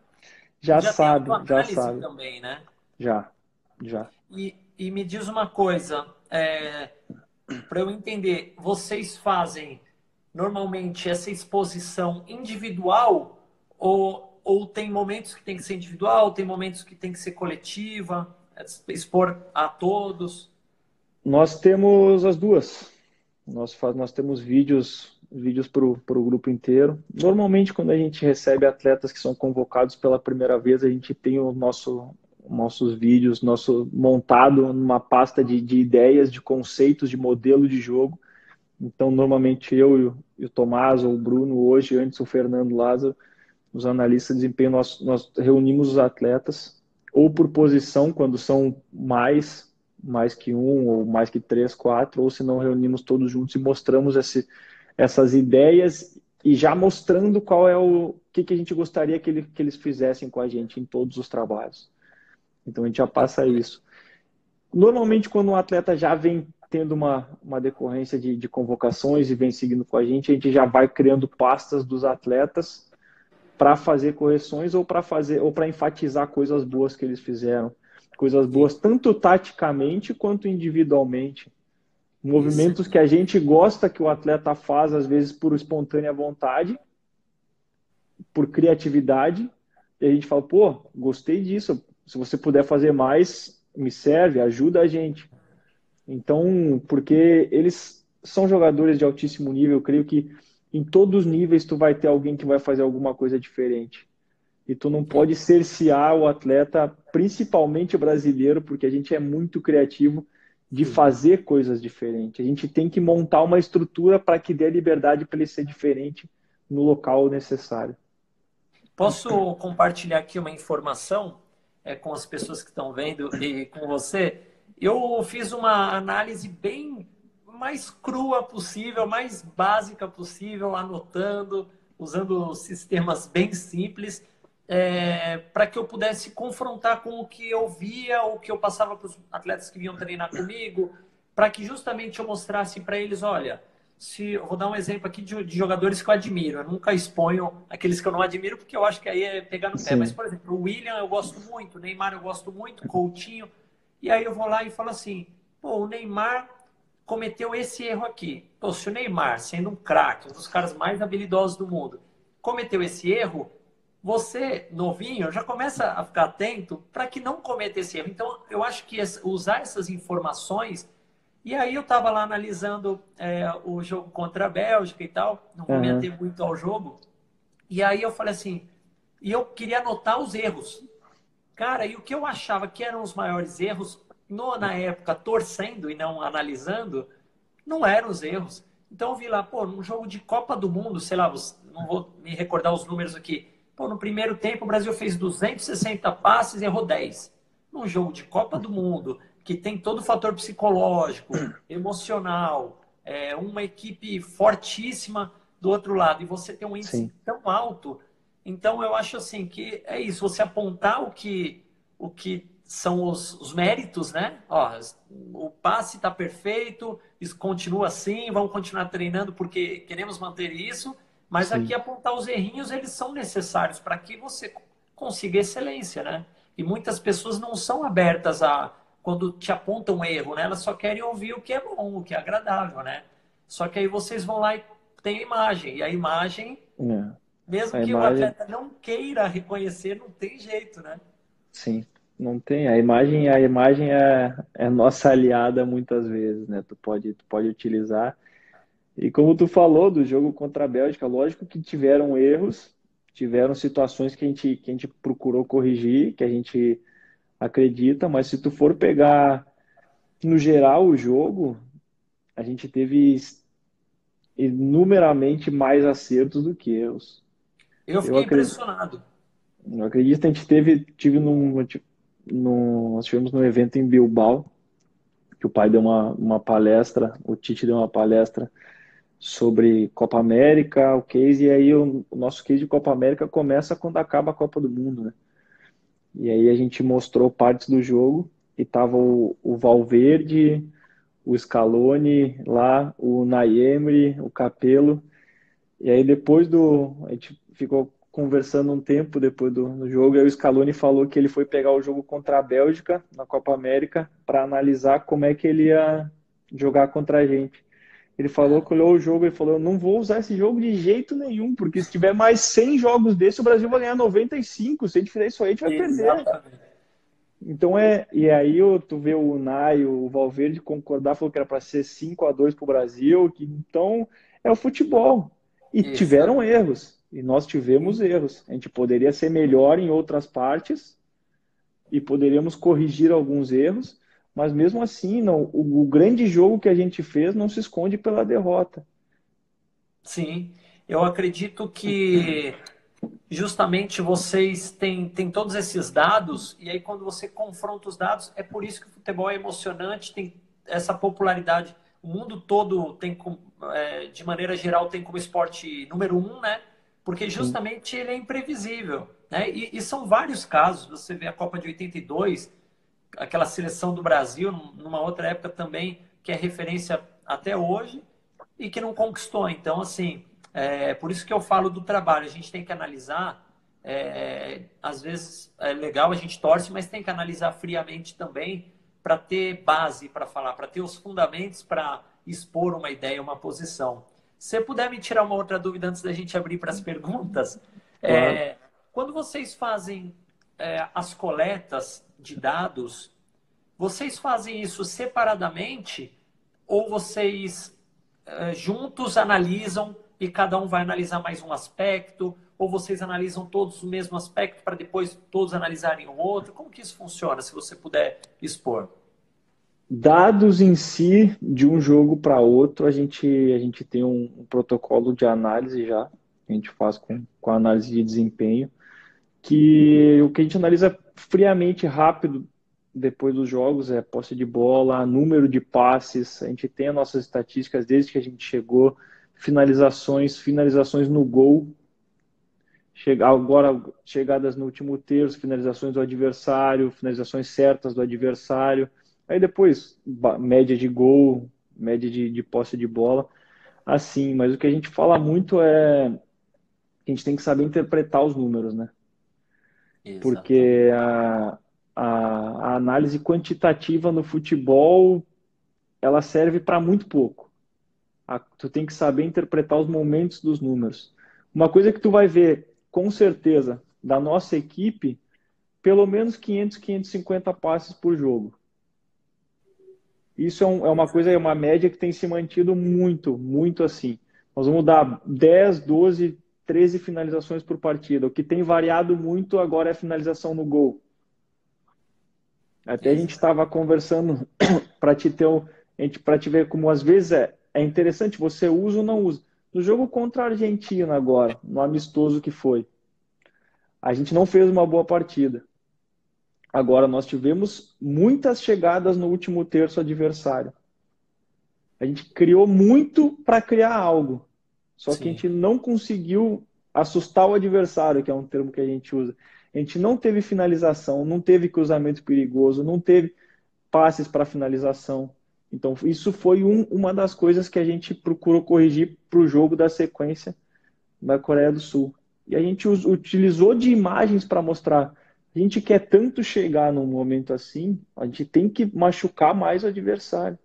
E já tem sabe, já autoanálise sabe. também, né? Já, já. E me diz uma coisa, para eu entender, vocês fazem normalmente essa exposição individual ou tem momentos que tem que ser individual, tem momentos que tem que ser coletiva, expor a todos? Nós temos as duas. Nós temos vídeos para o grupo inteiro. Normalmente, quando a gente recebe atletas que são convocados pela primeira vez, a gente tem nossos vídeos, nosso montado numa pasta de ideias, de conceitos, de modelo de jogo. Então, normalmente eu e o Tomás, ou o Bruno, hoje, antes o Fernando Lázaro, os analistas de desempenho, nós reunimos os atletas, ou por posição, quando são mais que um, ou mais que três, quatro, ou se não reunimos todos juntos e mostramos essas ideias e já mostrando qual é o que a gente gostaria que eles fizessem com a gente em todos os trabalhos. Então a gente já passa isso. Normalmente, quando um atleta já vem tendo uma decorrência de convocações e vem seguindo com a gente já vai criando pastas dos atletas para fazer correções ou para enfatizar coisas boas que eles fizeram, coisas boas tanto taticamente quanto individualmente, Isso. movimentos que a gente gosta que o atleta faz às vezes por espontânea vontade, por criatividade, e a gente fala, pô, gostei disso, se você puder fazer mais, me serve, ajuda a gente. Então, porque eles são jogadores de altíssimo nível, eu creio que em todos os níveis tu vai ter alguém que vai fazer alguma coisa diferente. E tu não pode cercear o atleta, principalmente o brasileiro, porque a gente é muito criativo de fazer coisas diferentes. A gente tem que montar uma estrutura para que dê liberdade para ele ser diferente no local necessário. Posso compartilhar aqui uma informação com as pessoas que estão vendo e com você? Eu fiz uma análise bem mais crua possível, mais básica possível, anotando usando sistemas bem simples, para que eu pudesse confrontar com o que eu via, o que eu passava para os atletas que vinham treinar comigo, para que justamente eu mostrasse para eles, olha, se eu vou dar um exemplo aqui de jogadores que eu admiro, eu nunca exponho aqueles que eu não admiro, porque eu acho que aí é pegar no pé, mas, Sim, por exemplo, o William eu gosto muito, o Neymar eu gosto muito, Coutinho, e aí eu vou lá e falo assim, pô, o Neymar cometeu esse erro aqui. Pô, se o Neymar, sendo um craque, um dos caras mais habilidosos do mundo, cometeu esse erro, você, novinho, já começa a ficar atento para que não cometa esse erro. Então, eu acho que usar essas informações. E aí, eu estava lá analisando o jogo contra a Bélgica e tal, não vou me aham, ater muito ao jogo. E aí, eu falei assim, e eu queria anotar os erros. Cara, e o que eu achava que eram os maiores erros, na época, torcendo e não analisando, não eram os erros. Então eu vi lá, pô, num jogo de Copa do Mundo, sei lá, não vou me recordar os números aqui. Pô, no primeiro tempo o Brasil fez 260 passes e errou 10. Num jogo de Copa do Mundo, que tem todo o fator psicológico, emocional, uma equipe fortíssima do outro lado, e você tem um índice sim. tão alto, então eu acho assim que é isso, você apontar o que são os méritos, né? Ó, o passe está perfeito, isso continua assim, vamos continuar treinando porque queremos manter isso, mas aqui Sim. apontar os errinhos, eles são necessários para que você consiga excelência, né? E muitas pessoas não são abertas a, quando te apontam um erro, né? Elas só querem ouvir o que é bom, o que é agradável, né? Só que aí vocês vão lá e tem a imagem, e a imagem, É. mesmo A que o imagem, atleta não queira reconhecer, não tem jeito, né? sim, não tem. A imagem é nossa aliada muitas vezes, né? Tu pode utilizar. E como tu falou do jogo contra a Bélgica, lógico que tiveram erros, tiveram situações que a gente procurou corrigir, que a gente acredita, mas se tu for pegar no geral o jogo, a gente teve inumeramente mais acertos do que erros. Eu Eu fiquei acredito, impressionado. eu acredito que a gente nós tivemos num evento em Bilbao, que o pai deu uma palestra, o Tite deu uma palestra sobre Copa América, o case, e aí o nosso case de Copa América começa quando acaba a Copa do Mundo, né? E aí a gente mostrou partes do jogo e tava o Valverde, o Scaloni lá, o Naemri, o Capello, e aí a gente ficou conversando um tempo depois do jogo, e aí o Scaloni falou que ele foi pegar o jogo contra a Bélgica na Copa América para analisar como é que ele ia jogar contra a gente. Ele falou que olhou o jogo e falou: eu não vou usar esse jogo de jeito nenhum, porque se tiver mais 100 jogos desse, o Brasil vai ganhar 95. Se a gente fizer isso aí, a gente vai perder. Exatamente. Então e aí tu vê o Unai, o Valverde concordar, falou que era para ser 5-2 para o Brasil, que então é o futebol. E tiveram Exatamente. erros, e nós tivemos erros. A gente poderia ser melhor em outras partes e poderíamos corrigir alguns erros, mas mesmo assim, não, o grande jogo que a gente fez não se esconde pela derrota. Sim, eu acredito que justamente vocês têm todos esses dados, e aí quando você confronta os dados, é por isso que o futebol é emocionante, tem essa popularidade. O mundo todo tem, de maneira geral, tem como esporte número um, né? Porque Sim, justamente ele é imprevisível, né? E são vários casos. Você vê a Copa de 82, aquela seleção do Brasil, numa outra época também, que é referência até hoje, e que não conquistou. Então, assim, por isso que eu falo do trabalho. A gente tem que analisar. Às vezes é legal, a gente torce, mas tem que analisar friamente também para ter base para falar, para ter os fundamentos para expor uma ideia, uma posição. Se você puder me tirar uma outra dúvida antes da gente abrir para as perguntas, claro. quando vocês fazem as coletas de dados, vocês fazem isso separadamente ou vocês juntos analisam e cada um vai analisar mais um aspecto? Ou vocês analisam todos o mesmo aspecto para depois todos analisarem o outro? Como que isso funciona, se você puder expor? Dados em si, de um jogo para outro, a gente tem um protocolo de análise já, que a gente faz com a análise de desempenho, que o que a gente analisa friamente, rápido, depois dos jogos, é posse de bola, número de passes, a gente tem as nossas estatísticas desde que a gente chegou, finalizações no gol, Agora, chegadas no último terço, finalizações do adversário, finalizações certas do adversário. Aí depois, média de gol, média de posse de bola. Assim, mas o que a gente fala muito é que a gente tem que saber interpretar os números, né? Porque Exatamente. a análise quantitativa no futebol, ela serve para muito pouco. Tu tem que saber interpretar os momentos dos números. Uma coisa que tu vai ver, com certeza, da nossa equipe, pelo menos 500, 550 passes por jogo. Isso é uma coisa, é uma média que tem se mantido muito, muito assim. Nós vamos dar 10, 12, 13 finalizações por partida. O que tem variado muito agora é a finalização no gol. Até a gente Ex- estava conversando para te ter para te ver como às vezes é interessante, você usa ou não usa. No jogo contra a Argentina agora, no amistoso que foi, a gente não fez uma boa partida. Agora nós tivemos muitas chegadas no último terço adversário. A gente criou muito para criar algo, só que a Sim, gente não conseguiu assustar o adversário, que é um termo que a gente usa. A gente não teve finalização, não teve cruzamento perigoso, não teve passes para finalização. Então, isso foi uma das coisas que a gente procurou corrigir para o jogo da sequência da Coreia do Sul. E a gente utilizou de imagens para mostrar. A gente quer tanto chegar num momento assim, a gente tem que machucar mais o adversário.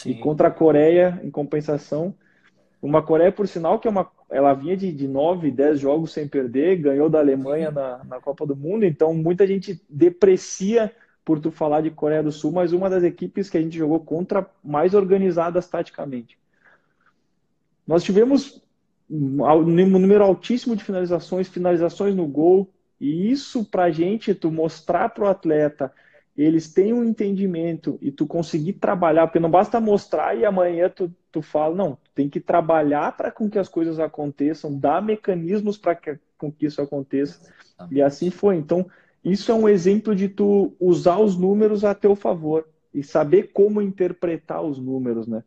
E sim. contra a Coreia, em compensação, uma Coreia, por sinal, que ela vinha de 9, 10 jogos sem perder, ganhou da Alemanha Sim. na Copa do Mundo, então muita gente deprecia por tu falar de Coreia do Sul, mas uma das equipes que a gente jogou contra mais organizadas taticamente. Nós tivemos um número altíssimo de finalizações, finalizações no gol, e isso para a gente, tu mostrar para o atleta, eles têm um entendimento e tu conseguir trabalhar, porque não basta mostrar e amanhã tu fala, não, tu tem que trabalhar para com que as coisas aconteçam, dar mecanismos para com que isso aconteça, e assim Exatamente. foi. Então, isso é um exemplo de tu usar os números a teu favor e saber como interpretar os números, né?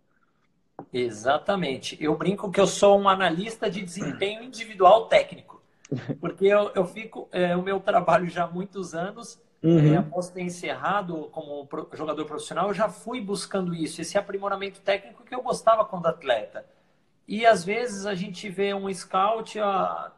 Exatamente. Eu brinco que eu sou um analista de desempenho individual técnico, porque eu fico, o meu trabalho já há muitos anos, Uhum, após ter encerrado como jogador profissional, eu já fui buscando isso, esse aprimoramento técnico que eu gostava quando atleta. E às vezes a gente vê um scout,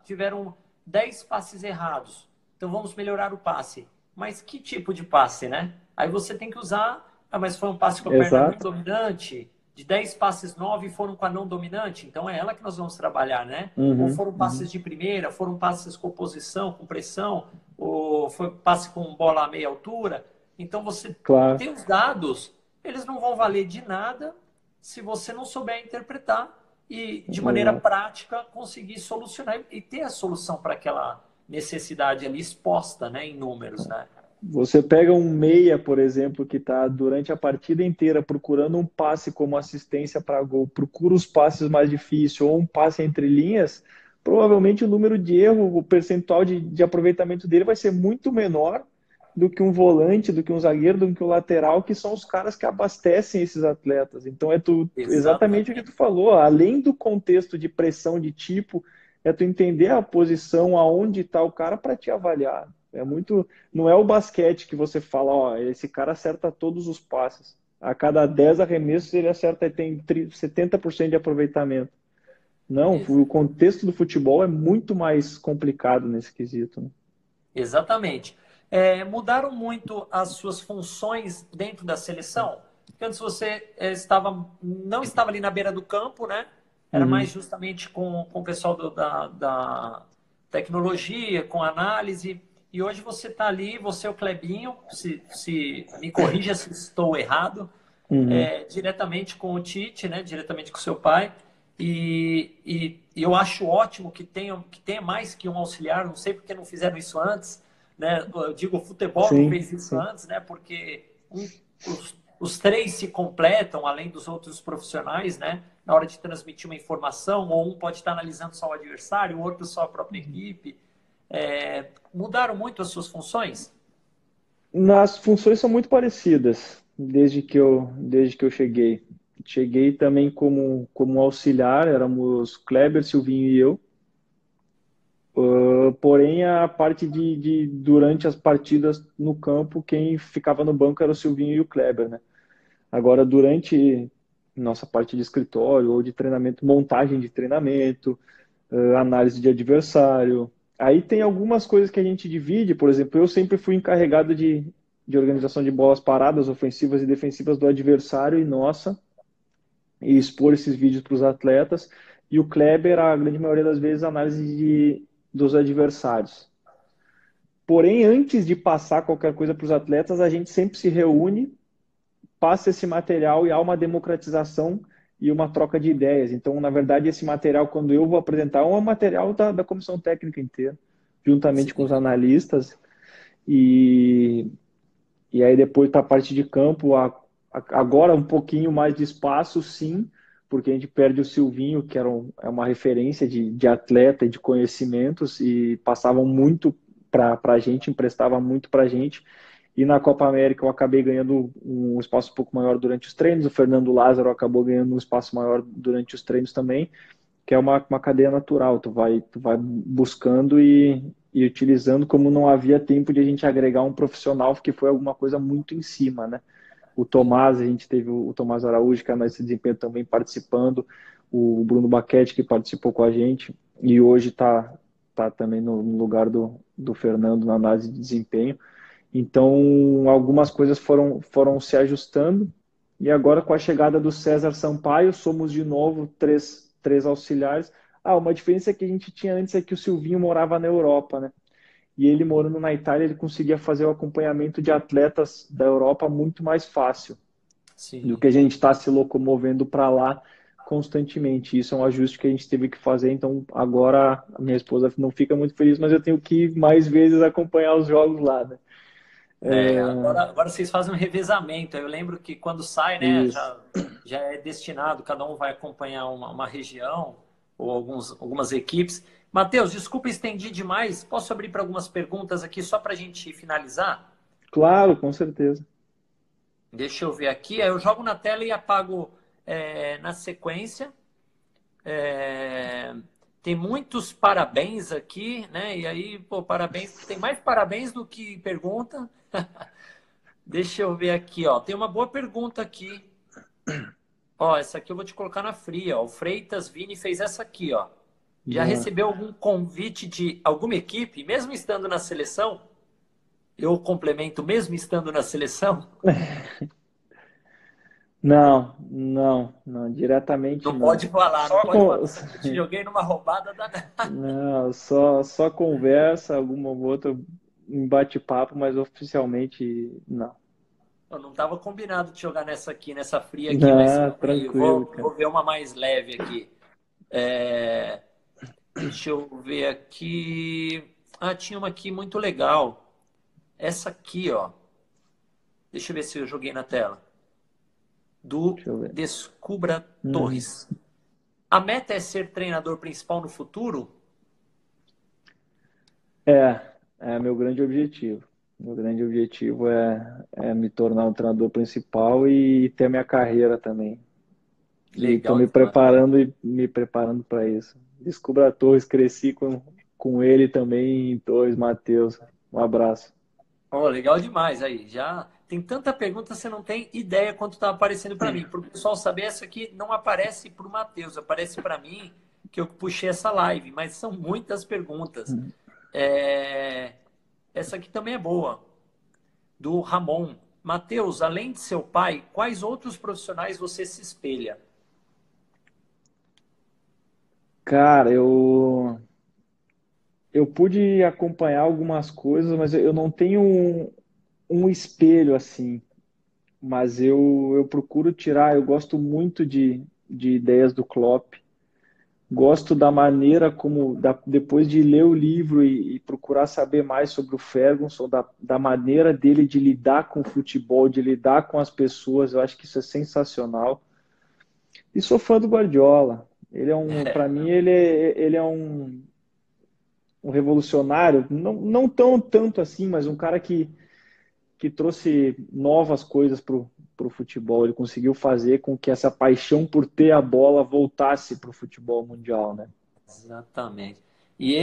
tiveram 10 passes errados, então vamos melhorar o passe. Mas que tipo de passe, né? Aí você tem que usar, mas foi um passe com a perna não exato. dominante, de 10 passes, 9 foram com a não dominante, então é ela que nós vamos trabalhar, né? Ou Uhum, foram uhum. passes de primeira, foram passes com posição, com pressão, ou foi passe com bola a meia altura. Então você Claro, tem os dados, eles não vão valer de nada se você não souber interpretar e, de maneira exato. prática, conseguir solucionar e ter a solução para aquela necessidade ali exposta, né, em números, né? Você pega um meia, por exemplo, que está durante a partida inteira procurando um passe como assistência para gol, procura os passes mais difíceis ou um passe entre linhas, provavelmente o número de erro, o percentual de aproveitamento dele vai ser muito menor do que um volante, do que um zagueiro, do que um lateral, que são os caras que abastecem esses atletas. Então é exatamente o que tu Exatamente. falou, além do contexto de pressão de tipo, é tu entender a posição, aonde está o cara para te avaliar. É muito, não é o basquete que você fala, ó, esse cara acerta todos os passes. A cada 10 arremessos ele acerta e tem 70% de aproveitamento. Não, o contexto do futebol é muito mais complicado nesse quesito, né? Exatamente. Mudaram muito as suas funções dentro da seleção? Porque antes você não estava ali na beira do campo, né? Era mais Uhum. justamente com o pessoal da tecnologia, com análise. E hoje você está ali, você é o Clebinho, se me corrija se estou errado, Uhum. diretamente com o Tite, né? Diretamente com seu pai. E eu acho ótimo que tenha mais que um auxiliar, não sei porque não fizeram isso antes, né? Eu digo, o futebol não Sim, fez isso sim. antes, né? Porque os três se completam, além dos outros profissionais, né? Na hora de transmitir uma informação, ou um pode estar analisando só o adversário, o outro só a própria equipe. Mudaram muito as suas funções? As funções são muito parecidas desde que eu cheguei. Cheguei também como auxiliar, éramos Kleber, Silvinho e eu. Porém, a parte durante as partidas no campo, quem ficava no banco era o Silvinho e o Kleber, né? Agora, durante nossa parte de escritório ou de treinamento, montagem de treinamento, análise de adversário, aí tem algumas coisas que a gente divide. Por exemplo, eu sempre fui encarregado de organização de bolas paradas, ofensivas e defensivas do adversário e nossa, e expor esses vídeos para os atletas. E o Kleber, a grande maioria das vezes, análise dos adversários. Porém, antes de passar qualquer coisa para os atletas, a gente sempre se reúne, passa esse material e há uma democratização e uma troca de ideias. Então, na verdade, esse material, quando eu vou apresentar, é um material da comissão técnica inteira, juntamente com os Sim. analistas. E, e aí, depois, para a parte de campo, agora um pouquinho mais de espaço, sim, porque a gente perde o Silvinho, que é uma referência de atleta e de conhecimentos, e passavam muito para a gente, emprestava muito para a gente. E na Copa América eu acabei ganhando um espaço um pouco maior durante os treinos, o Fernando Lázaro acabou ganhando um espaço maior durante os treinos também, que é uma cadeia natural, tu vai buscando e utilizando, como não havia tempo de a gente agregar um profissional, que foi alguma coisa muito em cima, né? O Tomás, a gente teve o Tomás Araújo, que é nesse desempenho também participando, o Bruno Baquete, que participou com a gente, e hoje tá também no lugar do Fernando na análise de desempenho. Então, algumas coisas foram se ajustando, e agora com a chegada do César Sampaio, somos de novo três auxiliares. Uma diferença que a gente tinha antes é que o Silvinho morava na Europa, né? E ele morando na Itália, ele conseguia fazer o acompanhamento de atletas da Europa muito mais fácil do Sim. que a gente está se locomovendo para lá constantemente. Isso é um ajuste que a gente teve que fazer. Então, agora a minha esposa não fica muito feliz, mas eu tenho que ir mais vezes acompanhar os jogos lá, né? Agora vocês fazem um revezamento. Eu lembro que quando sai, né, Isso. já é destinado, cada um vai acompanhar uma região ou algumas equipes. Matheus, desculpa estender demais. Posso abrir para algumas perguntas aqui só para a gente finalizar? Claro, com certeza. Deixa eu ver aqui. Aí eu jogo na tela e apago na sequência. É, tem muitos parabéns aqui, né? E aí, pô, parabéns. Tem mais parabéns do que pergunta. Deixa eu ver aqui, ó. Tem uma boa pergunta aqui. Ó, essa aqui eu vou te colocar na fria, ó. O Freitas Vini fez essa aqui, ó. Já Boa. recebeu algum convite de alguma equipe, mesmo estando na seleção? Eu complemento, mesmo estando na seleção? Não, não, não, diretamente Não não. pode falar, não Só pode com, falar. Eu te joguei numa roubada danada. não, só conversa, alguma outra em bate-papo, mas oficialmente não. Eu não estava combinado de jogar nessa aqui, nessa fria aqui, mas Não, calma aí, tranquilo, cara. vou ver uma mais leve aqui. É, deixa eu ver aqui. Ah, tinha uma aqui muito legal. Essa aqui, ó. Deixa eu ver se eu joguei na tela. Do Deixa eu ver. Descubra Uhum. Torres. A meta é ser treinador principal no futuro? É, é meu grande objetivo. Meu grande objetivo é me tornar um treinador principal e ter a minha carreira também. E estou Legal demais. me preparando para isso. Descubra Torres, cresci com ele também em Torres, Matheus. Um abraço. Oh, legal demais aí. Já tem tanta pergunta, você não tem ideia quanto está aparecendo para mim. Para o pessoal saber, essa aqui não aparece para o Matheus, aparece para mim que eu puxei essa live, mas são muitas perguntas. É, essa aqui também é boa, do Ramon. Matheus, além de seu pai, quais outros profissionais você se espelha? Cara, eu pude acompanhar algumas coisas, mas eu não tenho um espelho assim. Mas eu procuro tirar, eu gosto muito de ideias do Klopp. Gosto da maneira como, depois de ler o livro e procurar saber mais sobre o Ferguson, da maneira dele de lidar com o futebol, de lidar com as pessoas, eu acho que isso é sensacional. E sou fã do Guardiola. Para mim, ele é um revolucionário, não tanto assim, mas um cara que trouxe novas coisas para o futebol. Ele conseguiu fazer com que essa paixão por ter a bola voltasse para o futebol mundial, né? Exatamente. E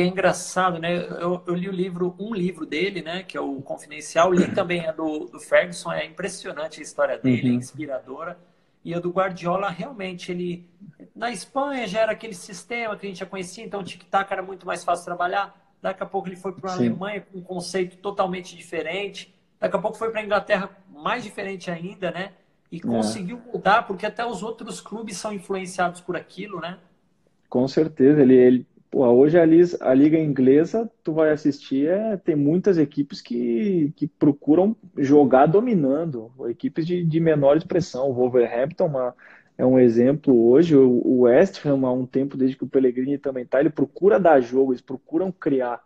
é engraçado, né? Eu li um livro dele, né? Que é o Confidencial. Li também a do Ferguson. É impressionante a história dele, é Uhum. inspiradora. E a do Guardiola, realmente, ele... Na Espanha já era aquele sistema que a gente já conhecia, então o tic-tac era muito mais fácil trabalhar. Daqui a pouco ele foi para a Sim. Alemanha com um conceito totalmente diferente. Daqui a pouco foi para a Inglaterra, mais diferente ainda, né? E É. conseguiu mudar, porque até os outros clubes são influenciados por aquilo, né? Com certeza, pô, hoje a liga inglesa, tu vai assistir, tem muitas equipes que procuram jogar dominando, equipes de menor expressão. O Wolverhampton é um exemplo hoje, o West Ham há um tempo, desde que o Pellegrini também tá, ele procura dar jogo, eles procuram criar.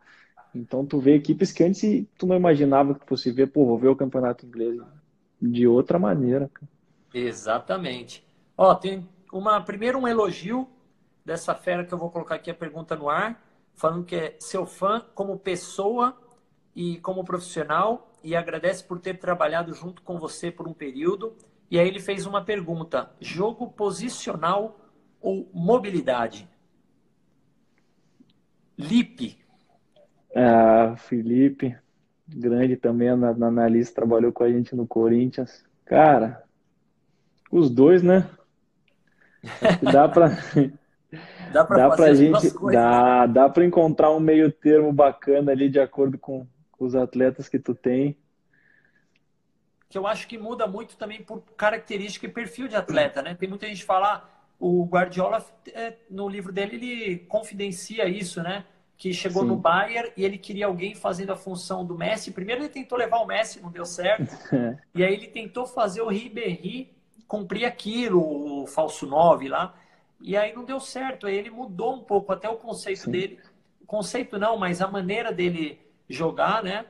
Então tu vê equipes que antes tu não imaginava que fosse ver, pô, vou ver o campeonato inglês de outra maneira, cara. Exatamente. Ó, tem primeiro um elogio dessa fera que eu vou colocar aqui a pergunta no ar, falando que é seu fã como pessoa e como profissional e agradece por ter trabalhado junto com você por um período. E aí ele fez uma pergunta: jogo posicional ou mobilidade? Lipe. Felipe, grande também, na analista, trabalhou com a gente no Corinthians. Cara, os dois, né? Acho que Dá para dá fazer pra as duas gente, coisas, né? dá para encontrar um meio termo bacana ali de acordo com os atletas que tu tem. Que eu acho que muda muito também por característica e perfil de atleta, né? Tem muita gente que fala, o Guardiola, no livro dele, ele confidencia isso, né? Que chegou no Sim. Bayern e ele queria alguém fazendo a função do Messi. Primeiro ele tentou levar o Messi, não deu certo. E aí ele tentou fazer o Ribéry cumprir aquilo, o falso 9 lá. E aí não deu certo. Aí ele mudou um pouco até o conceito Sim, dele. O conceito não, mas a maneira dele jogar, né?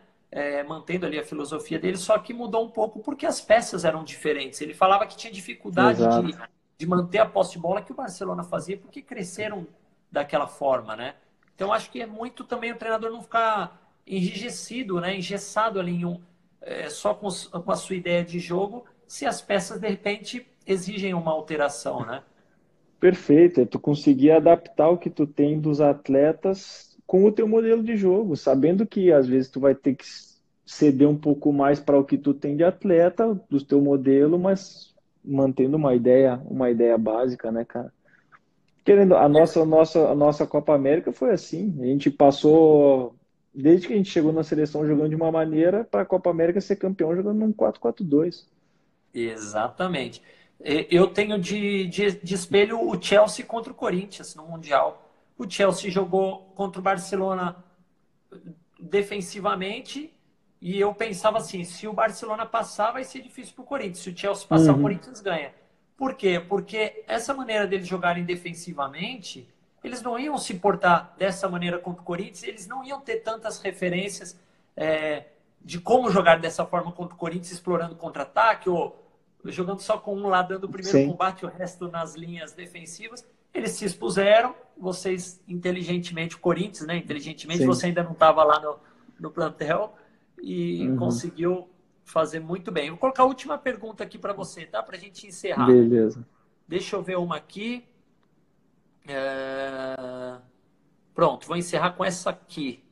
Mantendo ali a filosofia dele, só que mudou um pouco porque as peças eram diferentes. Ele falava que tinha dificuldade exato. de manter a posse de bola que o Barcelona fazia porque cresceram daquela forma, né? Então acho que é muito também o treinador não ficar enrijecido, né? Engessado ali só com a sua ideia de jogo, se as peças de repente exigem uma alteração, né? Perfeito, é tu conseguir adaptar o que tu tem dos atletas com o teu modelo de jogo, sabendo que às vezes tu vai ter que ceder um pouco mais para o que tu tem de atleta, do teu modelo, mas mantendo uma ideia básica, né, cara? Querendo, a nossa Copa América foi assim, a gente passou, desde que a gente chegou na seleção jogando de uma maneira, para a Copa América ser campeão jogando num 4-4-2. Exatamente. Eu tenho de espelho o Chelsea contra o Corinthians no Mundial. O Chelsea jogou contra o Barcelona defensivamente e eu pensava assim, se o Barcelona passar, vai ser difícil para o Corinthians. Se o Chelsea passar, o Uhum. Corinthians ganha. Por quê? Porque essa maneira deles jogarem defensivamente, eles não iam se portar dessa maneira contra o Corinthians, eles não iam ter tantas referências é, de como jogar dessa forma contra o Corinthians, explorando contra-ataque ou jogando só com um lá dando o primeiro Sim, combate, o resto nas linhas defensivas. Eles se expuseram, vocês inteligentemente, o Corinthians, né? Inteligentemente, sim. você ainda não estava lá no plantel e Uhum. conseguiu fazer muito bem. Vou colocar a última pergunta aqui para você, tá? Para a gente encerrar. Beleza. Deixa eu ver uma aqui. É, Pronto, vou encerrar com essa aqui.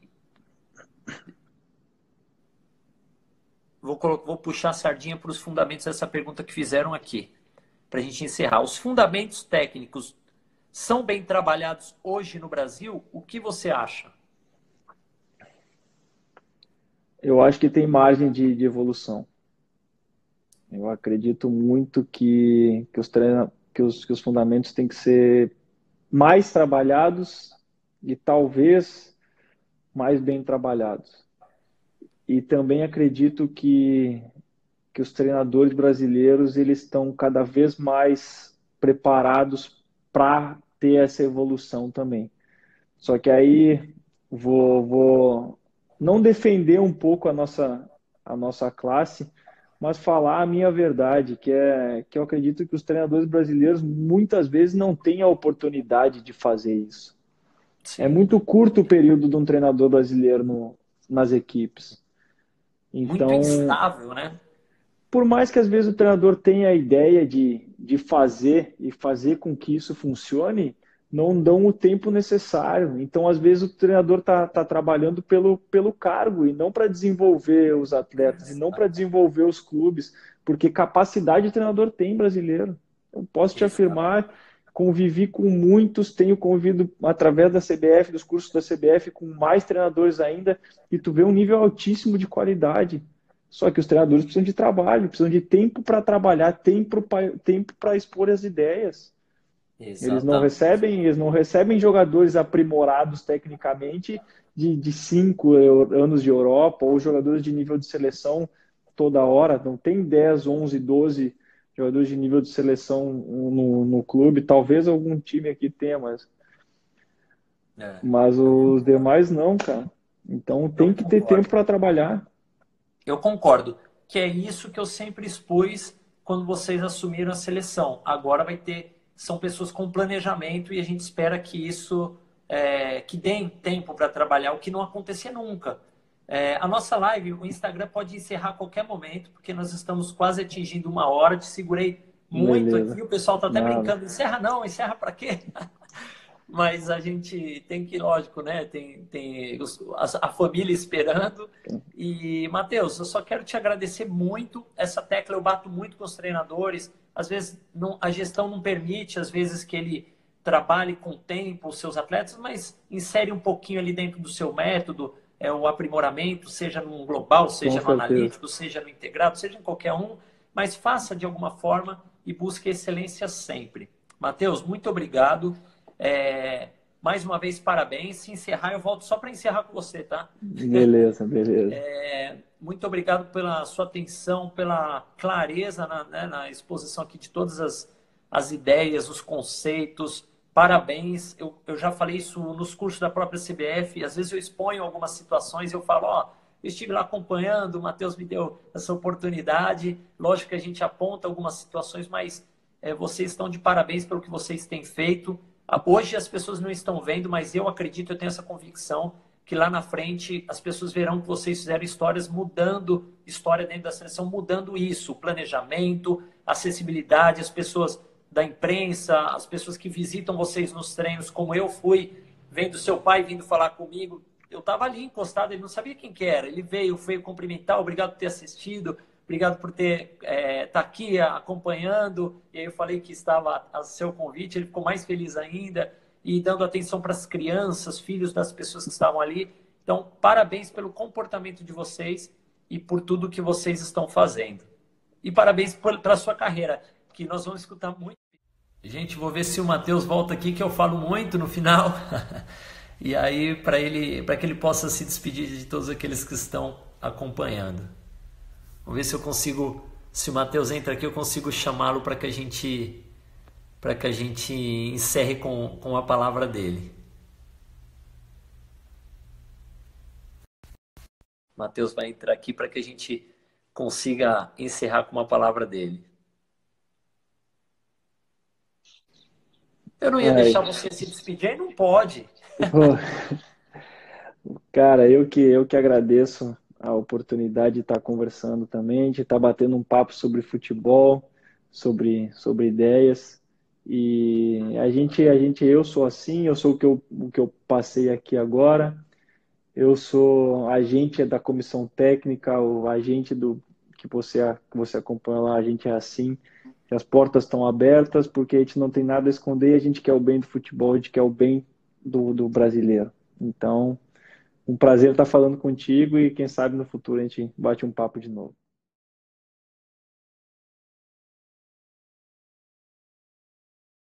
Vou puxar a sardinha para os fundamentos dessa pergunta que fizeram aqui, para a gente encerrar. Os fundamentos técnicos são bem trabalhados hoje no Brasil? O que você acha? Eu acho que tem margem de evolução. Eu acredito muito que os fundamentos têm que ser mais trabalhados e talvez mais bem trabalhados. E também acredito que os treinadores brasileiros eles estão cada vez mais preparados para ter essa evolução também. Só que aí vou não defender um pouco a nossa classe, mas falar a minha verdade, que eu acredito que os treinadores brasileiros muitas vezes não têm a oportunidade de fazer isso. É Sim. muito curto o período de um treinador brasileiro nas equipes. Muito Então, instável, né? por mais que às vezes o treinador tenha a ideia de fazer e fazer com que isso funcione, não dão o tempo necessário. Então, às vezes, o treinador tá trabalhando pelo cargo e não para desenvolver os atletas e não para desenvolver os clubes, porque capacidade o treinador tem brasileiro. Eu posso te Exato. afirmar, convivi com muitos, tenho convivido através da CBF, dos cursos da CBF, com mais treinadores ainda, e tu vê um nível altíssimo de qualidade. Só que os treinadores precisam de trabalho, precisam de tempo para trabalhar, tempo para expor as ideias. Exatamente. Eles não recebem jogadores aprimorados tecnicamente de 5 anos de Europa ou jogadores de nível de seleção toda hora. Não tem 10, 11, 12 jogadores de nível de seleção no clube. Talvez algum time aqui tenha, É. mas os demais não, cara. Então Eu tem que ter tempo concordo. para trabalhar. Eu concordo. Que é isso que eu sempre expus quando vocês assumiram a seleção. Agora vai ter, são pessoas com planejamento e a gente espera que isso, que deem tempo para trabalhar, o que não acontecia nunca. A nossa live, o Instagram pode encerrar a qualquer momento, porque nós estamos quase atingindo 1 hora. Te segurei muito aqui, Beleza. o pessoal está até Nada. brincando. Encerra não, encerra para quê? Mas a gente tem que, lógico, né? Tem a família esperando. E, Matheus, eu só quero te agradecer muito. Essa tecla eu bato muito com os treinadores. Às vezes a gestão não permite, às vezes, que ele trabalhe com tempo os seus atletas, mas insere um pouquinho ali dentro do seu método, o aprimoramento, seja no global, Com seja no certeza. analítico, seja no integrado, seja em qualquer um, mas faça de alguma forma e busque excelência sempre. Matheus, muito obrigado. É, Mais uma vez, parabéns. Se encerrar, eu volto só para encerrar com você, tá? Beleza, beleza. Muito obrigado pela sua atenção, pela clareza na exposição aqui de todas as ideias, os conceitos. Parabéns. Eu já falei isso nos cursos da própria CBF. Às vezes eu exponho algumas situações e eu falo, ó, eu estive lá acompanhando, o Matheus me deu essa oportunidade. Lógico que a gente aponta algumas situações, mas vocês estão de parabéns pelo que vocês têm feito. Hoje as pessoas não estão vendo, mas eu acredito, eu tenho essa convicção que lá na frente as pessoas verão que vocês fizeram histórias mudando, história dentro da seleção, mudando isso, o planejamento, acessibilidade, as pessoas da imprensa, as pessoas que visitam vocês nos treinos, como eu fui, vendo seu pai vindo falar comigo, eu estava ali encostado, ele não sabia quem que era, ele veio cumprimentar, obrigado por ter assistido, obrigado por ter tá aqui acompanhando, e aí eu falei que estava a seu convite, ele ficou mais feliz ainda, e dando atenção para as crianças, filhos das pessoas que estavam ali. Então, parabéns pelo comportamento de vocês e por tudo que vocês estão fazendo. E parabéns pela sua carreira, que nós vamos escutar muito. Gente, vou ver se o Matheus volta aqui, que eu falo muito no final. E aí, para que ele possa se despedir de todos aqueles que estão acompanhando. Vamos ver se eu consigo, se o Matheus entra aqui, eu consigo chamá-lo para que a gente encerre com a palavra dele. Matheus vai entrar aqui para que a gente consiga encerrar com uma palavra dele. Eu não ia Ai, deixar você se despedir, aí não pode. pô, cara, eu que agradeço a oportunidade de estar conversando também, de estar batendo um papo sobre futebol, sobre ideias. E eu sou assim, eu sou o que eu passei aqui agora. Eu sou agente da comissão técnica, o agente que você acompanha lá, a gente é assim. Que as portas estão abertas porque a gente não tem nada a esconder, a gente quer o bem do futebol, a gente quer o bem do brasileiro. Então, um prazer estar falando contigo e quem sabe no futuro a gente bate um papo de novo.